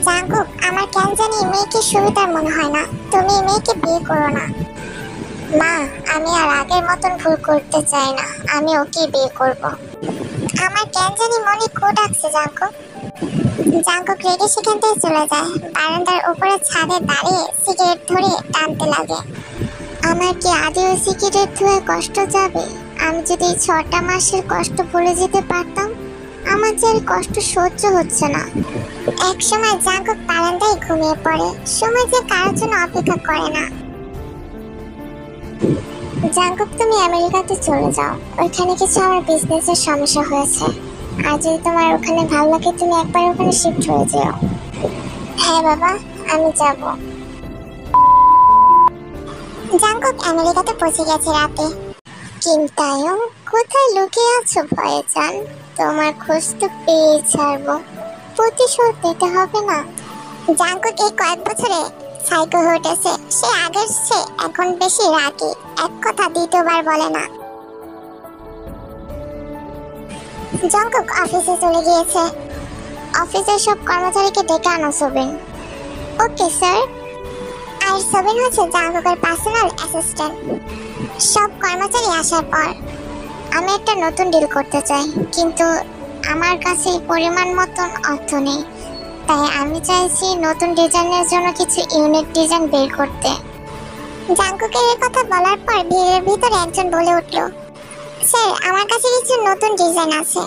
জাঙ্কুক, আমার কেন জানি মেয়েকে সুবিধার মনে হয় না, তুমি মেয়েকে বিয়ে করো না। মা, আমি আর আগের মতন ভুল করতে চাই না, আমি ওকে বিয়ে করব। আমার কেন জানি মনে কো ডাকছে জাঙ্কুক। জাঙ্কুক রেগে সেখান থেকে চলে যায়। বারান্দার উপরে ছাদে দাঁড়িয়ে সিগারেট ধরে টানতে লাগে। আমার কি আদেও সিগারেট ধুয়ে কষ্ট যাবে? আমি যদি 6টা মাসের কষ্ট ভুলে যেতে পারতাম। আমার যে কষ্ট সহ্য হচ্ছে না। এক সময় জাঙ্কুক বারান্দায় ঘুমিয়ে পড়ে। সময় যে কারোর জন্য অপেক্ষা করে না। জাঙ্কুক, তুমি আমেরিকাতে চলে যাও, ওইখানে কিছু আমার বিজনেসের সমস্যা হয়েছে। আর যদি তোমার ওখানে ভালো লাগে তুমি একবার ওখানে শিফট হয়ে যাও। হ্যাঁ বাবা, আমি যাব। জাঙ্কুক আমেরিকাতে পৌঁছে গেছে রাতে। কিমতায়ং, কোথায় লুকিয়ে আছো ভয়ে জান? তোমার খোঁজ তো পেয়ে ছাড়বো, প্রতিশোধ নিতে হবে না। জাঙ্কুক এই কয়েক বছরে সাইকো হয়ে উঠেছে। সে আগের সে এখন বেশি রাগী, এক কথা দ্বিতীয়বার বলে না। জাঙ্কুক অফিসে চলে গিয়েছে। অফিসের সব কর্মচারীকে ডেকে আনো সোবিন। Okay sir. আর সোবিন হচ্ছে জাঙ্কুকের পার্সোনাল অ্যাসিস্ট্যান্ট। সব কর্মচারী আসার পর, আমি একটা নতুন ডিল করতে চাই, কিন্তু আমার কাছে পরিমাণ মতন অর্থ নেই। তাই আমি চাইছি নতুন ডিজাইনের জন্য কিছু ইউনিক ডিজাইন বের করতে। জাঙ্কুকের এই কথা বলার পর ভিড়ের ভিতরে একজন বলে উঠল, স্যার আমার কাছে কিছু নতুন ডিজাইন আছে।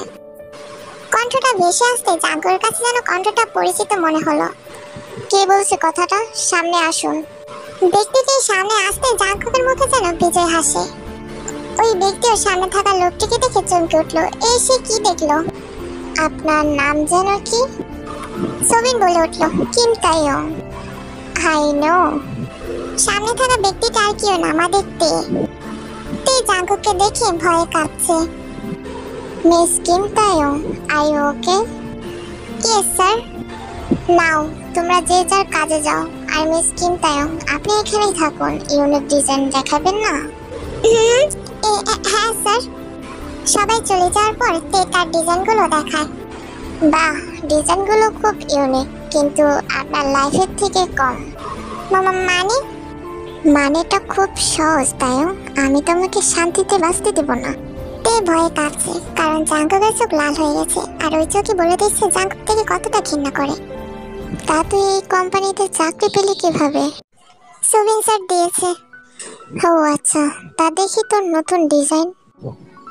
কণ্ঠটা ভেসে আসতে জাঙ্কুকের কাছে যেন কণ্ঠটা পরিচিত মনে হলো। কে বলছে কথাটা? সামনে আসুন। ব্যক্তিটি সামনে আসতে জাঙ্কুকের মুখে যেন বিজয় হাসে। ওই ব্যক্তিও সামনে থাকা লোকটিকে দেখে চমকে উঠলো। এই সে কি দেখলো? আপনার নাম যেন কি? সোবিন বলে উঠল, কিমতায়ং। I know. সামনে থাকা ব্যক্তিটা আর কেউ না, আমাদের তে। জাঙ্কুককে দেখে ভয়ে কাঁপছে। Miss Kim Taeyong, are you okay? Yes sir. নাও তোমরা যে যার কাজে যাও। আর মিস কিমতায়ং, আপনি এখানেই থাকুন, ইউনিক ডিজাইন দেখাবেন না? হ্যাঁ স্যার। সবাই চলে যাওয়ার পর তে তার ডিজাইনগুলো দেখায়। বাহ, ডিজাইনগুলো খুব ইউনিক, কিন্তু আপনার লাইফের থেকে কম। মানে? মানেটা খুব সহজ তাই আমি তোমাকে শান্তিতে বাঁচতে দেব না। তে ভয়ে কাঁপছে, কারণ জাঙ্কুকের চোখ লাল হয়ে গেছে, আর ওই চোখই বলে দিচ্ছে জাঙ্কুক থেকে কতটা ঘৃণা করে। তা তুই এই কোম্পানিতে চাকরি পেলি কিভাবে? সোবিন স্যার দিয়েছে। ও আচ্ছা, তা দেখি তোর নতুন ডিজাইন।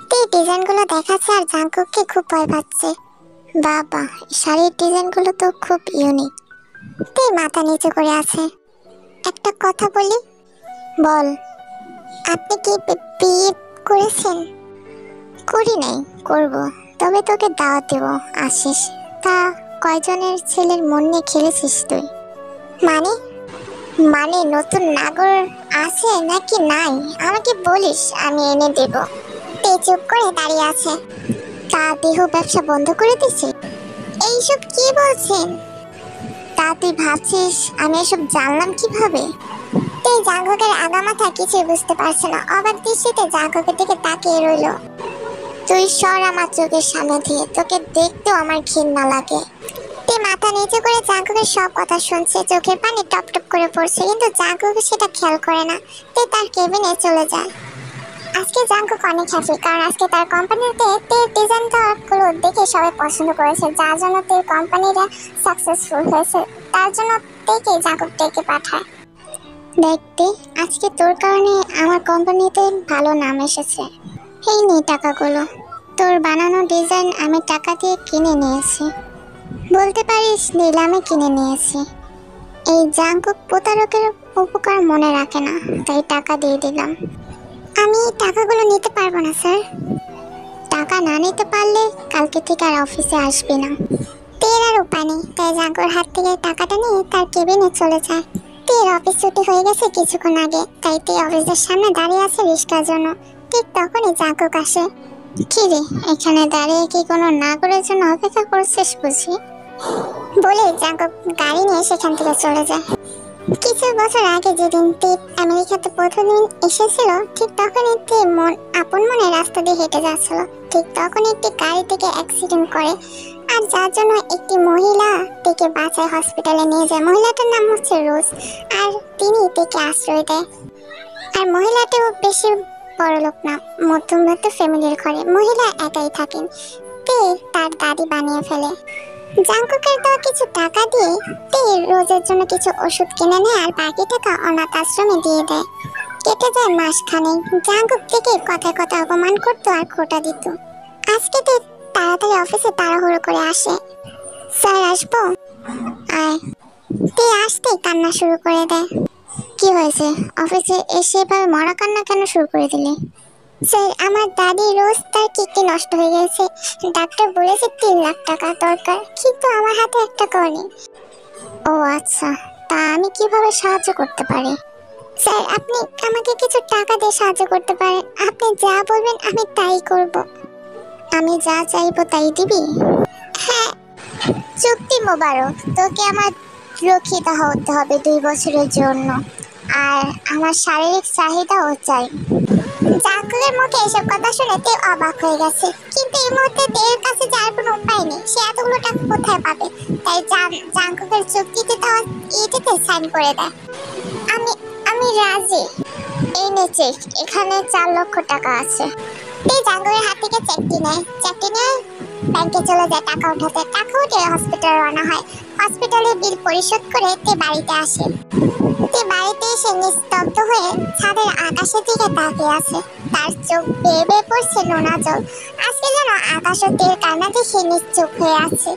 তে ডিজাইনগুলো দেখাচ্ছে আর জাঙ্কুককে খুব ভয় পাচ্ছে। বাবা, শাড়ির ডিজাইনগুলো তো খুব ইউনিক। তে মাথা নিচু করে আছে। একটা কথা বলি? বল। আপনি কি বিয়ে করেছেন? করি নাই, করব। তবে তোকে দাওয়াত দেব, আসিস। তা কয়জনের ছেলের মন নিয়ে খেলেছিস তুই? মানে নতুন নাগর আছে নাকি নাই আমাকে বলিস, আমি এনে দেব। তে চুপ করে দাঁড়িয়ে আছে। তা দেহ ব্যবসা বন্ধ করে দিছে? এইসব কি বলছেন? তা তুই ভাবছিস আমি এসব জানলাম কিভাবে? তে জাঙ্কুকের আগামাথা কিছুই বুঝতে পারছে না। অবাক দৃষ্টিতে জাঙ্কুকের দিকে তাকিয়ে রইল। তুই সর আমার চোখের সামনে দিয়ে, তোকে দেখতেও আমার ঘৃণা লাগে। তে মাথা নিচু করে জাঙ্কুকের সব কথা শুনছে। চোখের পানি টপ টপ করে পড়ছে, কিন্তু জাঙ্কুক সেটা খেয়াল করে না। তে তার কেবিনে চলে যায়। আজকে জাঙ্কুক অনেক হ্যাপি, কারণ আজকে তার কোম্পানিতে তে ডিজাইনগুলো দেখে সবাই পছন্দ করেছে, যার জন্য তে কোম্পানিটা সাকসেসফুল হয়েছে। তার জন্য তেকে জাঙ্কুক ডেকে পাঠায়। দেখতে আজকে তোর কারণে আমার কোম্পানিতে ভালো নাম এসেছে। এই নে টাকাগুলো, তোর বানানো ডিজাইন আমি টাকা দিয়ে কিনে নিয়েছি। বলতে পারিস নিলামে কিনে নিয়েছি। এই জাঙ্কুক প্রতারকের উপকার মনে রাখে না, তাই টাকা দিয়ে দিলাম। আমি টাকাগুলো নিতে পারবো না স্যার। টাকা না নিতে পারলে কালকে থেকে আর অফিসে আসবি না। তের আর উপায় নেই, তাই জাঙ্কুর হাত থেকে টাকাটা নিয়ে তার কেবিনে চলে যায়। তের অফিস ছুটি হয়ে গেছে কিছুক্ষণ আগে, তাই তে অফিসের সামনে দাঁড়িয়ে আছে রিক্সার জন্য। ঠিক তখনই জাঙ্কুক আসে। কি রে, এখানে দাঁড়িয়ে কি কোনো নাগরের জন্য অপেক্ষা করছিস বুঝি? বলে জাঙ্কুক গাড়ি নিয়ে সেখান থেকে চলে যায়। কিছু বছর আগে যেদিন তে আমেরিকাতে প্রথমদিন এসেছিল, ঠিক তখনই তে আপন মনে রাস্তা দিয়ে হেঁটে যাচ্ছিল। ঠিক তখন একটি গাড়ি থেকে অ্যাক্সিডেন্ট করে, আর যার জন্য একটি মহিলা তেকে বাঁচায়, হসপিটালে নিয়ে যায়। মহিলাটার নাম হচ্ছে রোজ, আর তিনি তেকে আশ্রয় দেয়। আর মহিলাটিও বেশি বড়লোক না, মধ্যবিত্ত ফ্যামিলির ঘরে। মহিলা একাই থাকেন। তে তার দাদি বানিয়ে ফেলে। জাঙ্কুকের দেওয়া কিছু টাকা দিয়ে তে রোজের জন্য কিছু ওষুধ কিনে নেয়, আর বাকি টাকা অনাথ আশ্রমে দিয়ে দেয়। কেটে যায় মাসখানেক। জাঙ্কুক থেকে কথায় কথায় অপমান করতো আর খোটা দিত। আজকে তে তাড়াতাড়ি অফিসে তাড়াহুড়ো করে আসে। স্যার আসবো? আয়। তে আসতেই কান্না শুরু করে দেয়। কি হয়েছে? অফিসে এসে এভাবে মরা কান্না কেন শুরু করে দিলে? স্যার, আমার দাদি রোজ তার কিডনি নষ্ট হয়ে গেছে। ডাক্তার বলেছে 3 লাখ টাকা দরকার, কিন্তু আমার হাতে 1 টাকাও নেই। ও আচ্ছা, তা আমি কিভাবে সাহায্য করতে পারি? স্যার, আপনি আমাকে কিছু টাকা দিয়ে সাহায্য করতে পারেন। আপনি যা বলবেন আমি তাই করব। আমি যা চাইবো তাই দিবি? হ্যাঁ। চুক্তি মোবারক, তোকে আমার রক্ষিতা হতে হবে 2 বছরের জন্য, আর আমার শারীরিক চাহিদাও চাই। জাঙ্কুকের মুখে এসব কথা শুনে তে অবাক হয়ে গেছে, কিন্তু এই মুহূর্তে তের কাছে যার কোনো উপায় নেই। সে এতগুলো টাকা কোথায় পাবে? তাই জাঙ্কুকের চুক্তিতে দেওয়া ইটিতে সাইন করে দেয়। আমি রাজি। এই নে চেক, এখানে 4 লক্ষ টাকা আছে। তে জাঙ্কুকের হাত থেকে চেকটি নেয়। চেকটি নিয়ে ব্যাংকে চলে যায় টাকা উঠাতে। টাকা উঠে হসপিটালে রওনা হয়। হসপিটালে বিল পরিশোধ করে তে বাড়িতে আসে। তে বাড়িতে এসে নিস্তব্ধ হয়ে ছাদের আকাশের দিকে তাকিয়ে আছে। তার চোখ বেয়ে বেয়ে পড়ছে নোনা জল। আজকে যেন আকাশ ও তের কান্না দেখে নিশ্চুপ হয়ে আছে।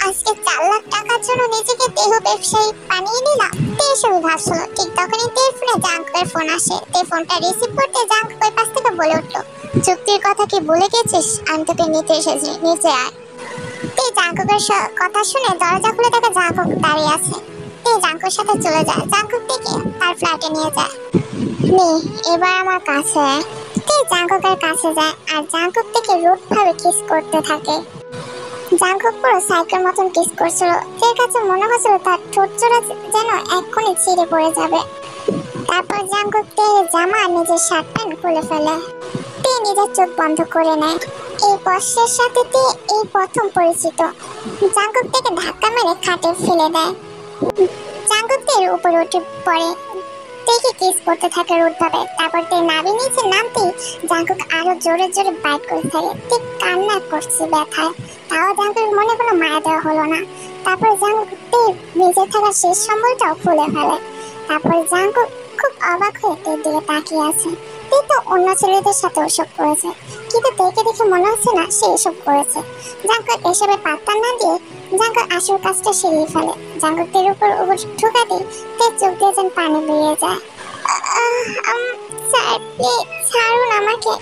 আজকে 4 লাখ টাকার জন্য নিজেকে দেহ ব্যবসায়ী বানিয়ে নিলাম। তে এসবই ভাবছিল। ঠিক তখনই তের ফোনে জাঙ্কুকের ফোন আসে। তে ফোনটা রিসিভ করতে জাঙ্কুক ওই পাশ থেকে বলে উঠলো, চুক্তির কথা কি ভুলে গেছিস? আমি তোকে নিতে এসেছি, নিচে আয়। তে জাঙ্কুকের কথা শুনে দরজা খুলে দেখে জাঙ্কুক দাঁড়িয়ে আছে। তে জাঙ্কুকের সাথে চলে যায়। জাঙ্কুক থেকে তার ফ্ল্যাটে নিয়ে যায়। নে, এবার আমার কাছে। তে জাঙ্কুকের কাছে যায়, আর জাঙ্কুক থেকে রুড ভাবে কিস করতে থাকে। জাঙ্কুক পুরো সাইকের মতন কিস করছিল। তের কাছে মনে হচ্ছিল তার ঠোঁট জোড়া যেন এক্ষুনি ছিঁড়ে পড়ে যাবে। তারপর জাঙ্কুক তের জামা আর নিজের শার্ট প্যান্ট খুলে ফেলে। তে নিজের চোখ বন্ধ করে নেয়। এই বর্ষের সাথে তে এই প্রথম পরিচিত। জাঙ্কুক থেকে ধাক্কা মেরে খাটে ফেলে দেয়। জাঙ্কুক তের উপরে উঠে পড়ে। তেকে কিস করতে থাকে রুডভাবে। তারপর তে নাভি নিচে নামতেই জাঙ্কুক আরো জোরে জোরে বাইট করে থাকে। তে কান্না করছে ব্যথায়। তাও জাঙ্কুকের মনে কোনো মায়া দেওয়া হলো না। তারপর জাঙ্কুক তে নিজে থাকা শেষ সম্বলটাও খুলে ফেলে। তারপর জাঙ্কুক খুব অবাক হয়ে তের দিকে তাকিয়ে আছে। তে তো অন্য ছেলেদের সাথে ওসব করেছে, কিন্তু তেকে দেখে মনে হচ্ছে না সে এসব করেছে। জাঙ্কুক এসবে পাত্তা না দিয়ে জাঙ্কুক আসল কাজটা সেরিয়ে ফেলে। জাঙ্কুক তের উপর ঠোকাতেই তের চোখ দিয়ে যেন পানি বেরিয়ে যায়। স্যার, প্লিজ ছাড়ুন আমাকে।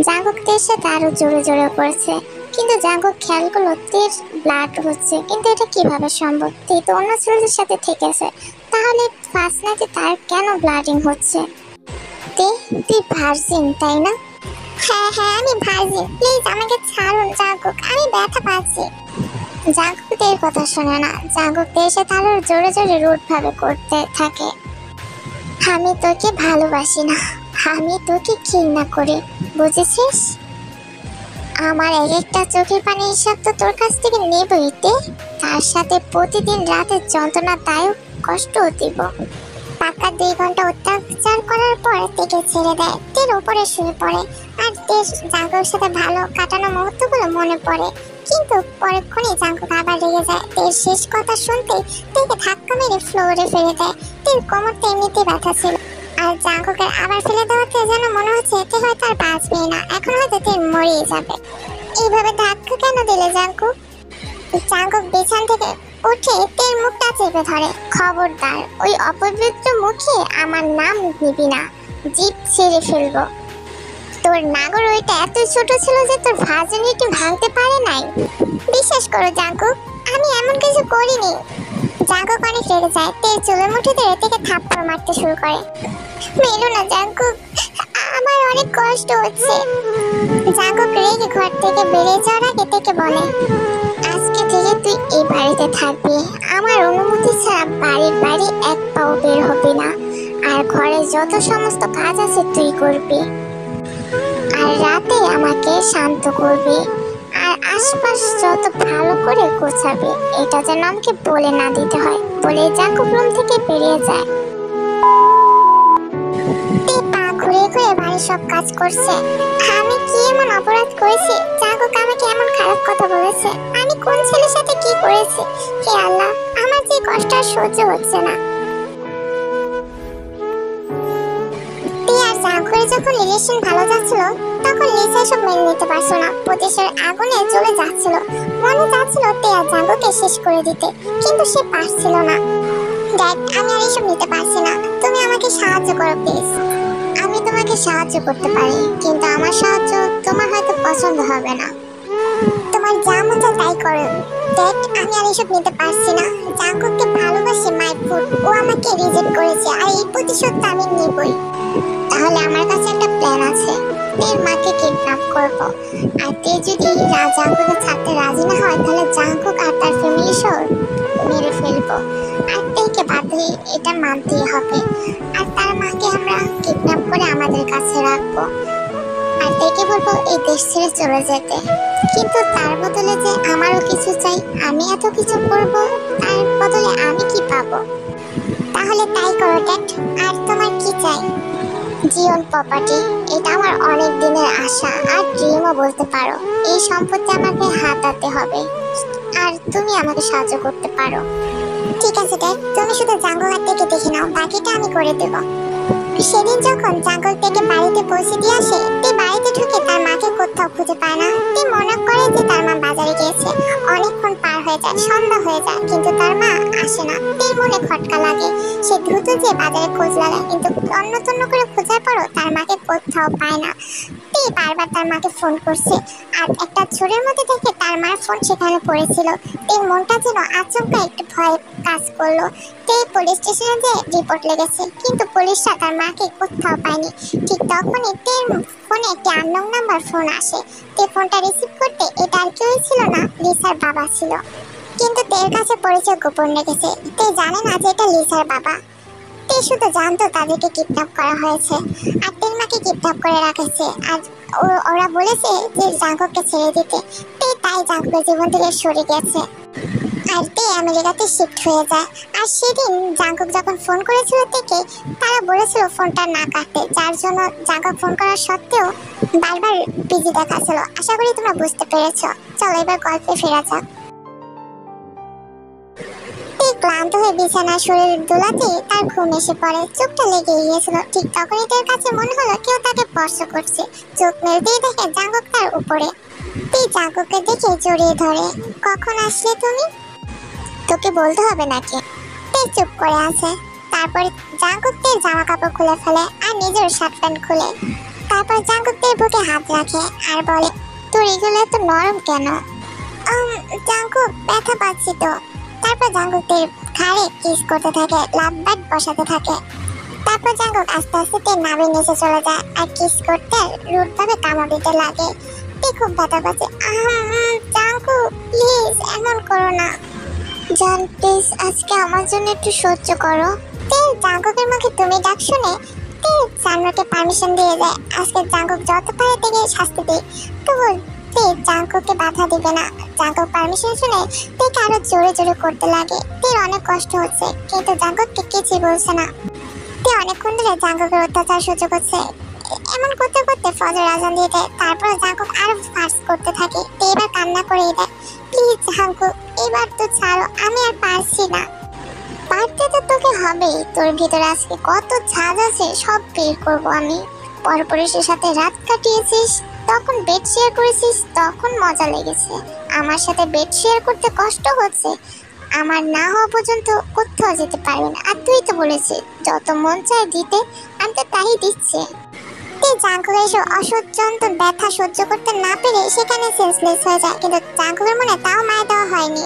জাঙ্কুক তের সাথে আরো জোরে জোরে পড়ছে, কিন্তু জাঙ্কুক খেয়াল করলো তের ব্লাড হচ্ছে। কিন্তু এটা কিভাবে সম্ভব? তে তো অন্য ছেলেদের সাথে থেকেছে, তাহলে ফার্স্ট নাইটে তার কেন ব্লাডিং হচ্ছে? তুই ভার্জিন তাই না? হ্যাঁ হ্যাঁ, আমি ভার্জিন। প্লিজ আমাকে ছাড়ুন জাঙ্কুক, আমি ব্যথা পাচ্ছি। জাঙ্কুক তের কথা শোনে না। জাঙ্কুক তের সাথে আরো জোরে জোরে রুড ভাবে করতে থাকে। আমি তোকে ভালোবাসি না, আমি তোকে ঘৃণা করি, বুঝেছিস? আমার এক একটা চোখের পানির হিসাব তো তোর কাছ থেকে নেবই তে। তার সাথে প্রতিদিন রাতে যন্ত্রণাদায়ক কষ্ট দিব। পাক্কা 2 ঘন্টা অত্যাচার করার পর তেকে ছেড়ে দেয়। তের উপরে শুয়ে পড়ে, আর তের জাঙ্কুকের সাথে ভালো কাটানো মুহূর্তগুলো মনে পড়ে। কিন্তু পরক্ষণে জাঙ্কুক আবার রেগে যায়। তের শেষ কথা শুনতেই তেকে ধাক্কা মেরে ফ্লোরে ফেলে দেয়। তের কোমরটা এমনিতে ব্যথা ছিল, আর জাঙ্কুকের আবার ফেলে দেওয়াতে যেন মনে হচ্ছে তে হয়তো আর বাঁচবেই না, এখন হয়তো তে মরেই যাবে। এইভাবে ধাক্কা কেন দিলে জাঙ্কুক? জাঙ্কুক বিছানা থেকে উঠে তের মুখটা চেপে ধরে। খবরদার, ওই অপবিত্র মুখে আমার নাম নিবি না, জিভ ছিঁড়ে ফেলবো। তোর নাগর ওইটা এত ছোট ছিল যে তোর ভাজনিটি ভাঙতে পারে নাই। বিশ্বাস করো জাঙ্কুক, আমি এমন কিছু করিনি। জাঙ্কুক অনেক রেগে যায়, তের চুলের মুঠি ধরে থেকে থাপ্পড় মারতে শুরু করে। মেলো না জাঙ্কুক, আমার অনেক কষ্ট হচ্ছে। জাঙ্কুক রেগে ঘর থেকে বেরিয়ে যাওয়ার আগে থেকে বলে, আজকে থেকে তুই এই বাড়িতে থাকবি। আমার অনুমতি ছাড়া বাড়ির বাইরে এক পাও বের হবে না। আর ঘরে যত সমস্ত কাজ আছে তুই করবি। আর রাতে আমাকে শান্ত করবি। আর আশপাশ যত ভালো করে গোছাবি, এটা যেন আমাকে বলে না দিতে হয়। বলে জাঙ্কুক রুম থেকে বেরিয়ে যায়। পা ঘুরে ঘুরে বাড়ির সব কাজ করছে। আমি কি এমন অপরাধ করেছি? জাঙ্কুক আমাকে এমন খারাপ কথা বলেছে। আমি কোন ছেলের সাথে কি করেছি? হে আল্লাহ, আমার যে কষ্ট আর সহ্য হচ্ছে না। জাঙ্কুকের যখন রিলেশন ভালো যাচ্ছিল, তখন লিসা সব মেনে নিতে পারছো না। প্রতিশোধের আগুনে জ্বলে যাচ্ছিল। মনে যাচ্ছিল টিয়া জাঙ্কুককে শেষ করে দিতে, কিন্তু সে পারছিল না। ড্যাড, আমি আর এসব নিতে পারছি না। তুমি আমাকে সাহায্য করো প্লিজ। আমি তোমাকে সাহায্য করতে পারি, কিন্তু আমার সাহায্য তোমার হয়তো পছন্দ হবে না। তোমার যা মন চায় তাই করো। ড্যাড, আমি আর এসব নিতে পারছি না। জাঙ্কুককে ভালোবাসি মাই ফুড। ও আমাকে রিজেক্ট করেছে, আর এই প্রতিশোধটা আমি নিবই। তাহলে আমার কাছে একটা প্ল্যান আছে। তের মাকে কিডন্যাপ করব। আর তে যদি জাঙ্কুককে ছাড়তে রাজি না হয়, তাহলে জাঙ্কুক আর তার ফ্যামিলি সহ মেরে ফেলবো। আর তেকে বাধ্য এটা মানতেই হবে। আর তার মাকে আমরা কিডন্যাপ করে আমাদের কাছে রাখবো। আর তেকে বলবো এই দেশ ছেড়ে চলে যেতে। কিন্তু তার বদলে যে আমারও কিছু চাই, আমি এত কিছু করব, তার বদলে আমি কি পাবো? তাহলে তাই করো ড্যাড। আর তোমার কি চাই? জীবন প্রপার্টি। এটা আমার অনেক দিনের আশা আর ড্রিমও বলতে পারো। এই সম্পত্তি আমাকে হাতাতে হবে, আর তুমি আমাকে সাহায্য করতে পারো। ঠিক আছে ড্যাড, তুমি শুধু জাঙ্কুক আর থেকে দেখে নাও, বাকিটা আমি করে দেব। সেদিন যখন জাঙ্কুক থেকে বাড়িতে পৌঁছে দিয়ে আসে, তে বাড়িতে ঢুকে তার মাকে কোথাও খুঁজে পায় না। তে মনে করে যে তার মা বাজারে গিয়েছে। অনেকক্ষণ পার হয়ে যায়, সন্ধ্যা হয়ে যায়, কিন্তু তার মা আসে না। তের মনে খটকা লাগে। সে দ্রুত যে বাজারে খোঁজ লাগায়, কিন্তু তন্ন তন্ন করে খোঁজার পরও তার মাকে কোথাও পায় না। তে বারবার তার মাকে ফোন করছে, আর একটা ঝোড়ের মধ্যে থেকে তার মার ফোন সেখানে পড়েছিল। তের মনটা যেন আচমকা একটু ভয় কাজ করলো। তে পুলিশ স্টেশনে যে রিপোর্ট লেগেছে, কিন্তু পুলিশরা তার মাকে কোথাও পায়নি। ঠিক তখনই তের ফোনে একটি আননোন নাম্বার ফোন আসে। তে ফোনটা রিসিভ করতে এটা আর কেউই ছিল না, লিসার বাবা ছিল। কিন্তু তের কাছে পরিচয় গোপন রেখেছে। তে জানে না যে এটা লিসার বাবা। তে শুধু জানতো তাদেরকে কিডন্যাপ করা হয়েছে, আর তের মাকে কিডন্যাপ করে রাখেছে। আর ওরা বলেছে যে জাঙ্কুককে ছেড়ে দিতে। তে তাই জাঙ্কুকের জীবন থেকে সরে গেছে। আর তে আমেরিকাতে শিফট হয়ে যায়। আর সেদিন জাঙ্কুক যখন ফোন করেছিল তেকে, তারা বলেছিল ফোনটা না কাটতে, যার জন্য জাঙ্কুক ফোন করার সত্ত্বেও বারবার বিজি দেখাচ্ছিল। আশা করি তোমরা বুঝতে পেরেছো। চলো এবার গল্পে ফেরা যাক। তে ক্লান্ত হয়ে বিছানায় শরীর দোলাতে তার ঘুম এসে পড়ে। চোখটা লেগে গিয়েছিল। ঠিক তখনই তার কাছে মনে হলো কেউ তাকে স্পর্শ করছে। চোখ মেলতেই দেখে জাঙ্কুক তার উপরে। তে জাঙ্কুককে দেখে জড়িয়ে ধরে। কখন আসলে তুমি? তোকে বলতে হবে নাকি? তে চুপ করে আছে। তারপর জাঙ্কুক তের জামা কাপড় খুলে ফেলে আর নিজের শার্ট প্যান্ট খুলে। তারপর জাঙ্কুক তের বুকে হাত রাখে আর বলে, তোর এগুলো এত নরম কেন? জাঙ্কুক, ব্যথা পাচ্ছি তো। তারপর জাঙ্কুক তের ঘাড়ে কিস করতে থাকে, লাভ বাট বসাতে থাকে। তারপর জাঙ্কুক আস্তে আস্তে তের নাভির নিচে চলে যায় আর কিস করতে রুট ভাবে কামড় দিতে লাগে। তে খুব ব্যথা পাচ্ছে। জাঙ্কুক প্লিজ এমন করো না। জান প্লিজ আজকে আমার জন্য একটু সহ্য করো। তে জাঙ্কুকের মুখে তুমি ডাক শুনে তে জান্নাকে পারমিশন দিয়ে দেয়। আজকে জাঙ্কুক যত পারে থেকে শাস্তি দেয়, তবু তে জাঙ্কুককে বাধা দিবে না। জাঙ্কুক পারমিশন শুনে তেকে আরো জোরে জোরে করতে লাগে। তের অনেক কষ্ট হচ্ছে, কিন্তু জাঙ্কুককে কিছুই বলছে না। তে অনেকক্ষণ ধরে জাঙ্কুকের অত্যাচার সহ্য করছে। এমন করতে করতে ফজর আজান দিয়ে দেয়। তারপর জাঙ্কুক আরো ফার্স্ট করতে থাকে। তে এবার কান্না করে দেয়, প্লিজ জাঙ্কুক এবার তো ছাড়ো, আমি আর পারছি না। পারতে তো তোকে হবেই। তোর ভিতরে আজকে কত ঝাঁজ আছে সব বের করবো আমি। পরপুরুষের সাথে রাত কাটিয়েছিস, তখন বেড শেয়ার করেছিস, তখন মজা লেগেছে। আমার সাথে বেড শেয়ার করতে কষ্ট হচ্ছে। আমার না হওয়া পর্যন্ত কোথাও যেতে পারবি না। আর তুই তো বলেছিস যত মন চায় দিতে, আমি তো তাই দিচ্ছে। তে জাঙ্কুক এসে অসহ্য ব্যথা সহ্য করতে না পেরে সেখানে সেন্সলেস হয়ে যায়, কিন্তু জাঙ্কুকের মনে তাও মায়া দেওয়া হয়নি।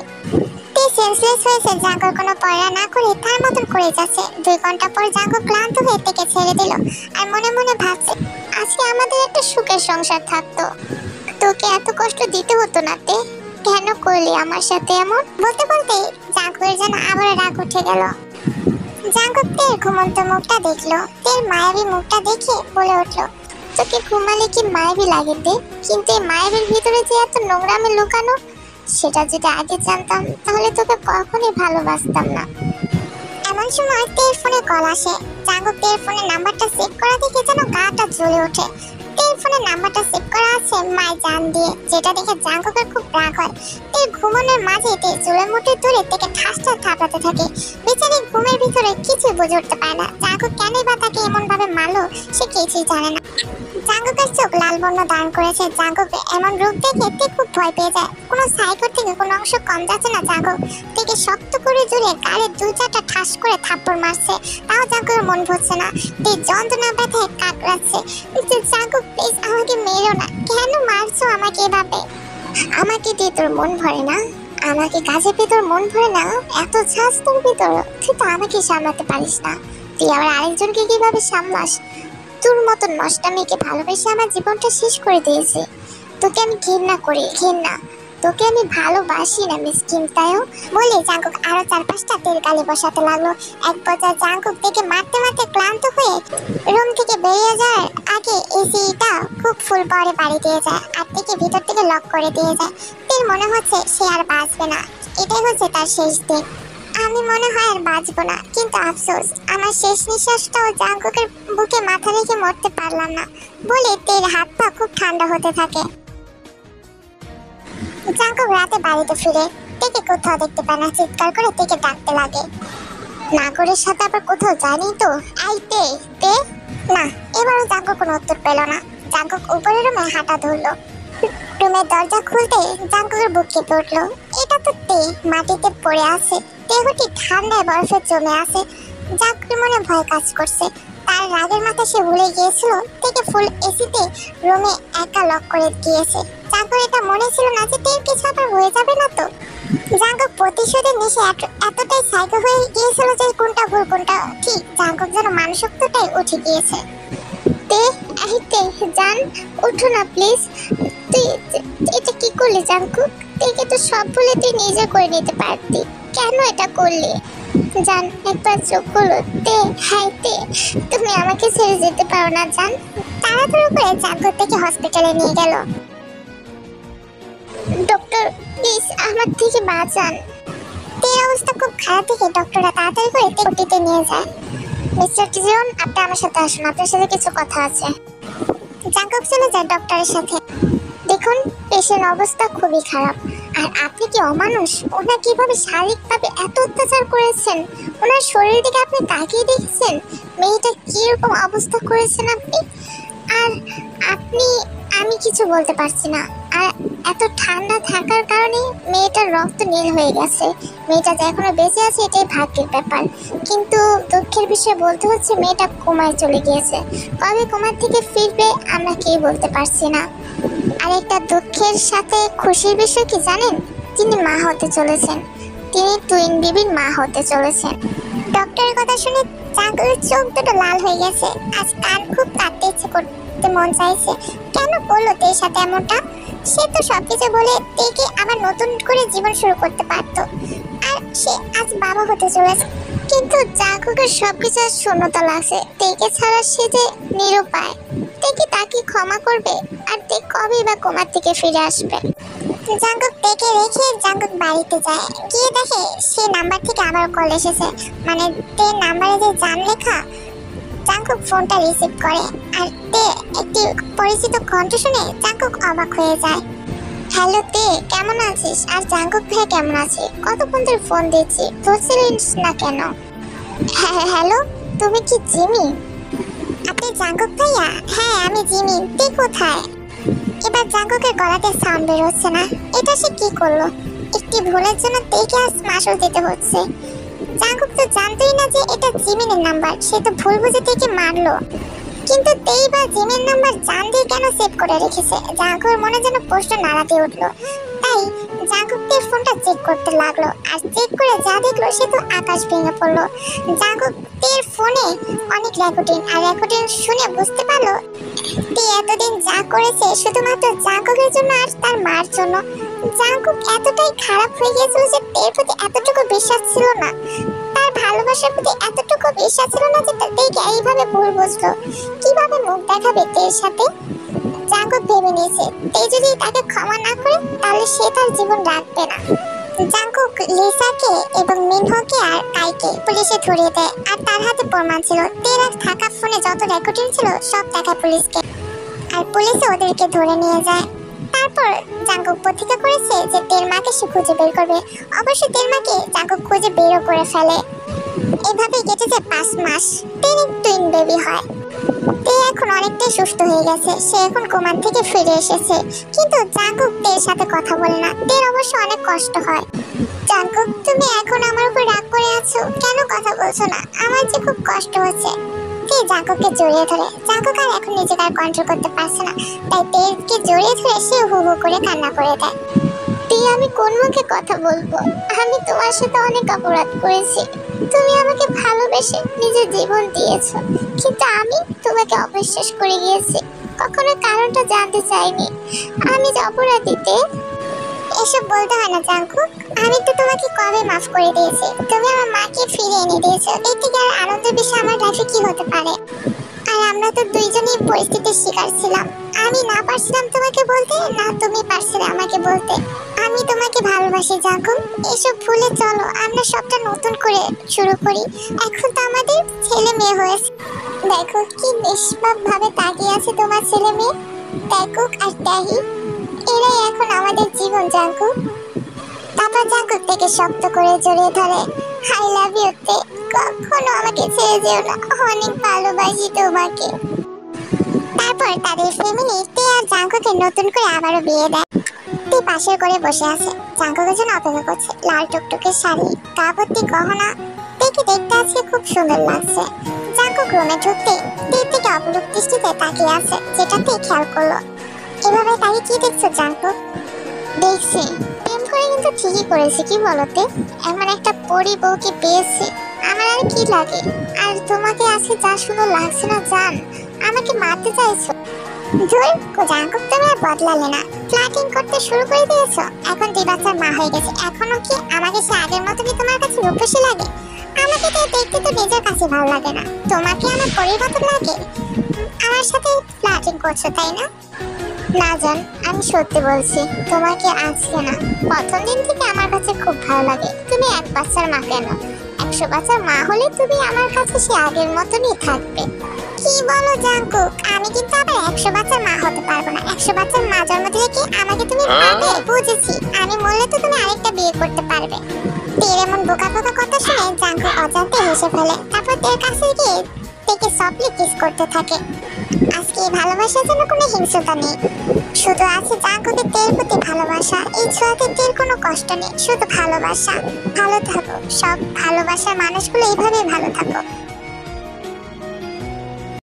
তে সেন্সলেস হয়েছে জাঙ্কুক কোনো পড়া না করে তার মতন করে যাচ্ছে। 2 ঘন্টা পর জাঙ্কুক ক্লান্ত হয়ে তেকে ছেড়ে দিল আর মনে মনে ভাবছে আজকে আমাদের একটা সুখের সংসার থাকতো, তোকে এত কষ্ট দিতে হতো না তে, কেন করলি আমার সাথে এমন? বলতে বলতে জাঙ্কুকের যেন আবার রাগ উঠে গেল। জাঙ্কুক তের ঘুমন্ত মুখটা দেখলো, তের মায়াবী মুখটা দেখে বলে উঠলো, তোকে ঘুমালে কি মায়াবী লাগে তে, কিন্তু এই মায়াবীর ভিতরে যে এত নোংরামি লুকানো, সেটা যদি আগে জানতাম তাহলে তোকে কখনোই ভালোবাসতাম না। এমন সময় তের ফোনে কল আসে। জাঙ্কুক তের ফোনে নাম্বারটা সেভ করা দেখে যেন গাটা জ্বলে ওঠে। তের ফোনে নাম্বারটা সেভ করা আছে মাই জান দিয়ে, যেটা দেখে জাঙ্কুকের খুব রাগ হয়। তের ঘুমানোর মাঝে তে চুলের মুঠি ধরে তেকে ঠাসটা থাপড়াতে থাকে। বেচারি ঘুমের ভিতরে কিছু বুঝে উঠতে পারে না জাঙ্কুক কেনই বা তাকে এমন ভাবে মারলো, সে কিছুই জানে না। জাঙ্কুকের চোখ লাল বর্ণ ধারণ করেছে। জাঙ্কুকের এমন রূপ দেখে তে খুব ভয় পেয়ে যায়। কোনো সাইকোর থেকে কোনো অংশ কম যাচ্ছে না জাঙ্কুক। তেকে শক্ত করে জড়িয়ে গালে 2-4টা ঠাস করে থাপ্পড় মারছে, তাও জাঙ্কুকের মন ভরছে না। তে যন্ত্রণা ব্যথায় কাকড়াচ্ছে। জাঙ্কুক প্লিজ আমাকে মেরো না, কেন মারছো আমাকে এভাবে? আমাকে দিয়ে তোর মন ভরে না? আমাকে কাজে পেয়ে তোর মন ভরে না? এত ছাস তোর ভিতর, তুই তো আমাকে সামলাতে পারিস না, তুই আবার আরেকজনকে কিভাবে সামলাস? তোর মতো নষ্টামিকে ভালোবেসে আমার জীবনটা শেষ করে দিয়েছে। তোকে আমি ঘৃণা করি, ঘৃণা, তোকে আমি ভালোবাসি না মিসকিন তাইও। বলে জাঙ্কুক আরো 4-5টা তেল গালে বসাতে লাগলো। এক পর্যায়ে জাঙ্কুক থেকে মারতে মারতে ক্লান্ত হয়ে রুম থেকে বেরিয়ে যাওয়ার আগে এসিটা খুব ফুল পাওয়ারে বাড়ি দিয়ে যায় আর থেকে ভিতর থেকে লক করে দিয়ে যায়। তের মনে হচ্ছে সে আর বাঁচবে না, এটাই হচ্ছে তার শেষ দিন। আমি মনে হয় আর বাঁচবো না, কিন্তু আফসোস আমার শেষ নিঃশ্বাসটাও জাঙ্কুকের বুকে মাথা রেখে মরতে পারলাম না। বলে তের হাত পা খুব ঠান্ডা হতে থাকে। জাঙ্কুক রাতে বাড়িতে ফিরে তেকে কোথাও দেখতে পায় না। চিৎকার করে তেকে ডাকতে লাগে। নাগরের সাথে আবার কোথাও যায়নি তো? আই তে তে। না, এবারও জাঙ্কুক কোনো উত্তর পেল না। জাঙ্কুক উপরের রুমে হাঁটা ধরলো। রুমের দরজা খুলতে জাঙ্কুকের বুক কেঁপে উঠলো। এটা তো তে মাটিতে পড়ে আছে, দেহটি ঠান্ডায় বরফে জমে আছে। জাঙ্কুকের মনে ভয় কাজ করছে। তার রাগের মাথায় সে ভুলে গিয়েছিল তেকে ফুল এসিতে রুমে একা লক করে গিয়েছে। জাঙ্কুক এটা মনে ছিল না যে তের কিছু আবার হয়ে যাবে না তো। জাঙ্কুক প্রতিশোধের নেশে এতটাই সাইকো হয়ে গিয়েছিল যে কোনটা ভুল কোনটা ঠিক জাঙ্কুক যেন মানসিকতাটাই উঠে গিয়েছে। তে আইতে জান, উঠো না প্লিজ। তুই এটা কি করলি জাঙ্কুক? তেকে তো সব ভুলে তুই নিজে করে নিতে পারতি, কেন এটা করলি? জান একবার চোখ খুলো তে, হাই তে, তুমি আমাকে ছেড়ে যেতে পারো না জান। তাড়াতাড়ি করে জাঙ্কুক থেকে হসপিটালে নিয়ে গেল। ডক্টর প্লিজ আমার থেকে বাঁচান। তের অবস্থা খুব খারাপ দেখে ডক্টররা তাড়াতাড়ি করে ওটিতে নিয়ে যায়। মিস্টার টিজন, আপনি আমার সাথে আসুন, আপনার সাথে কিছু কথা আছে। জাঙ্কুক চলে যায় ডক্টরের সাথে। দেখুন পেশেন্ট অবস্থা খুবই খারাপ, আর আপনি কি অমানুষ? ওনা কিভাবে শারীরিকভাবে এত অত্যাচার করেছেন, ওনার শরীরের দিকে আপনি তাকিয়ে দেখেছেন মেয়েটা কিরকম অবস্থা করেছেন আপনি? আর আমি কিছু বলতে পারছি না। আর এত ঠান্ডা থাকার কারণে মেয়েটার রক্ত নীল হয়ে গেছে। মেয়েটা যে এখনো বেঁচে আছে এটাই ভাগ্যের ব্যাপার, কিন্তু দুঃখের বিষয় বলতে হচ্ছে মেয়েটা কোমায় চলে গিয়েছে। কবে কোমার থেকে ফিরবে আমরা কেউ বলতে পারছি না। আর একটা দুঃখের সাথে খুশির বিষয় কি জানেন? তিনি মা হতে চলেছেন, তিনি টুইন বেবির মা হতে চলেছেন। ডক্টরের কথা শুনে জাঙ্কুকের চোখ দুটো লাল হয়ে গেছে। আজ তার খুব কাঁদতে ইচ্ছে করতে মন চাইছে। কেন বললো তের সাথে এমনটা? সে তো সবকিছু বলে তেকে আবার নতুন করে জীবন শুরু করতে পারতো, আর সে আজ বাবা হতে চলেছে। কিন্তু জাঙ্কুকের সবকিছু শূন্যতা লাগছে। তেকে ছাড়া সে যে নিরুপায়। তেকে তাকে ক্ষমা করবে, আর তে কবেই বা কোমার থেকে ফিরে আসবে? জাঙ্কুক তেকে রেখে জাঙ্কুক বাড়িতে যায়। গিয়ে দেখে সে নাম্বার থেকে আবার কল এসেছে, মানে তে নাম্বারে যে জান লেখা। জাঙ্কুক ফোনটা রিসিভ করে, আর তে একটি পরিচিত কণ্ঠ শুনে জাঙ্কুক অবাক হয়ে যায়। হ্যালো তে, কেমন আছিস? আর জাঙ্কুক ভাই কেমন আছে? কতক্ষণ ধরে ফোন দিচ্ছি, ধরছিলিস না কেন? হ্যালো, তুমি কি জিমি? আপনি জাঙ্কুক ভাইয়া? হ্যাঁ আমি জিমি। তে কোথায়? এবার জাঙ্কুকের গলাতে সাউন্ড বের হচ্ছে না। এটা সে কি করলো? একটি ভুলের জন্য তেকে আজ মাসুল দিতে হচ্ছে। জাঙ্কুক তো জানতোই না যে এটা জিমিনের নাম্বার, সে তো ভুল বুঝে তেকে মারলো। কিন্তু তেই বা জিমের নাম্বার জানতে কেন সেভ করে রেখেছে? জাঙ্কুর মনে যেন প্রশ্ন নাড়াতে উঠলো। তাই জাঙ্কুক তের ফোনটা চেক করতে লাগলো, আর চেক করে যা দেখলো সে তো আকাশ ভেঙে পড়লো। জাঙ্কুক তের ফোনে অনেক রেকর্ডিং, আর রেকর্ডিং শুনে বুঝতে পারলো তে এতদিন যা করেছে শুধুমাত্র জাঙ্কুকের জন্য আর তার মার জন্য। জাঙ্কুক এতটাই খারাপ হয়ে গিয়েছিল যে তের প্রতি এতটুকু বিশ্বাস ছিল না, তার ভালোবাসার প্রতি এতটুকু বিশ্বাস ছিল না যে তেকে এইভাবে ভুল বুঝলো। কিভাবে মুখ দেখাবে তের সাথে? জাঙ্কুক ভেবে নিয়েছে তে যদি তাকে ক্ষমা না করে তাহলে সে তার জীবন রাখবে না। জাঙ্কুক লিসাকে এবং মিনহোকে আর কাইকে পুলিশে ধরিয়ে দেয়, আর তার হাতে প্রমাণ ছিল তের থাকা ফোনে যত রেকর্ডিং ছিল সব দেখায় পুলিশকে, আর পুলিশে ওদেরকে ধরে নিয়ে যায়। তারপর জাঙ্কুক প্রতিজ্ঞা করেছে যে তের মাকে সে খুঁজে বের করবে। অবশ্য তের মাকে জাঙ্কুক খুঁজে বেরও করে ফেলে। এভাবে কেটে যায় 5 মাস। তের টুইন বেবি হয়। তে এখন অনেকটাই সুস্থ হয়ে গেছে, সে এখন কোমান থেকে ফিরে এসেছে। কিন্তু জাঙ্কুক তের সাথে কথা বলে না। তের অবশ্য অনেক কষ্ট হয়। জাঙ্কুক, তুমি এখন আমার উপর রাগ করে আছো, কেন কথা বলছো না? আমার যে খুব কষ্ট হচ্ছে। তে জাঙ্কুককে জড়িয়ে ধরে। জাঙ্কুক আর এখন নিজেকে আর কন্ট্রোল করতে পারছে না, তাই তেকে জড়িয়ে ধরে সে হু হু করে কান্না করে দেয়। আমি কোন মুখে কথা বলবো? আমি তোমার সাথে অনেক অপরাধ করেছি। তুমি আমাকে ভালোবেসে নিজের জীবন দিয়েছো, কিন্তু আমি তোমাকে অবিশ্বাস করে গিয়েছি, কখনো কারণটা জানতে চাইনি। আমি যে অপরাধীতে। এসব বলতে হয় না জাঙ্কুক, আমি তো তোমাকে কবে মাফ করে দিয়েছি। তুমি আমার মাকে ফিরে এনে দিয়েছো, এর থেকে আর আনন্দের বিষয় আমার লাইফে কি হতে পারে? আর আমরা তো দুইজনই পরিস্থিতির শিকার ছিলাম। আমি না পারছিলাম তোমাকে বলতে, না তুমি পারছিলে আমাকে বলতে। আমি তোমাকে ভালোবাসি জাঙ্কুক, এসব ভুলে চলো আমরা সবটা নতুন করে শুরু করি। এখন তো আমাদের ছেলে মেয়ে হয়েছে। দেখো কি নিষ্পাপ ভাবে তাকিয়ে আছে তোমার ছেলে মেয়ে। জাঙ্কুক আর তাহি, এরাই এখন আমাদের জীবন জাঙ্কুক। তারপর জাঙ্কুক থেকে শক্ত করে জড়িয়ে ধরে। আই লাভ ইউ তে, কখনো আমাকে ছেড়ে যেও না, অনেক ভালোবাসি তোমাকে। তারপর তাদের ফ্যামিলি তে আর জাঙ্কুকে নতুন করে আবারও বিয়ে দেয়। তে পাশের করে বসে আছে, জাঙ্কুকের জন্য অপেক্ষা করছে। লাল টুকটুকে শাড়ি, গা ভর্তি গহনা, তেকে দেখতে আজকে খুব সুন্দর লাগছে। জাঙ্কুক রুমে ঢুকতে তের থেকে অপলক দৃষ্টিতে তাকিয়ে আছে, যেটাতে খেয়াল করলো। এভাবে তাকে কি দেখছো জাঙ্কুক? দেখছি প্রেম করে কিন্তু ঠিকই করেছি, কি বলতে? এমন একটা পরি বউকে পেয়েছি, আমার আর কি লাগে? আর তোমাকে আজকে যা সুন্দর লাগছে না জান, আমাকে মারতে চাইছো? ধুর, জাঙ্কুক তুমি আর বদলালে না, ফ্লার্টিং করতে শুরু করে দিয়েছো। এখন 2 বাচ্চার মা হয়ে গেছে, এখনো কি আমাকে সে আগের মতনই তোমার কাছে রূপসী লাগে? আমাকে তো দেখতে তো নিজের কাছে ভালো লাগে না, তোমাকে আমার পরিবর্তন লাগে? আমার সাথে ফ্লার্টিং করছো তাই না? না জান, আমি সত্যি বলছি, তোমাকে আজকে না, প্রথম দিন থেকে আমার কাছে খুব ভালো লাগে। তুমি 1 বাচ্চার মা কেন, 100 বাচ্চার মা হলে তুমি আমার কাছে সে আগের মতনই থাকবে। কি বলো জাঙ্কুক? আমি কিন্তু আবার 100 বাচ্চার মা হতে পারবো না। 100 বাচ্চার মা জন্ম দিলে কি আমাকে তুমি পাবে? বুঝেছি, আমি মরলে তো তুমি আরেকটা বিয়ে করতে পারবে। তের এমন বোকা বোকা কথা শুনে জাঙ্কুক অজান্তে হেসে ফেলে। তারপর তের কাছে গিয়ে তেকে সফটলি কিস করতে থাকে। আজকে এই ভালোবাসার জন্য কোনো হিংস্রতা নেই, শুধু আছে জাঙ্কুকের তের প্রতি ভালোবাসা। এই ছোঁয়াতে তের কোনো কষ্ট নেই, শুধু ভালোবাসা। ভালো থাকো, সব ভালোবাসার মানুষগুলো এইভাবেই ভালো থাকো।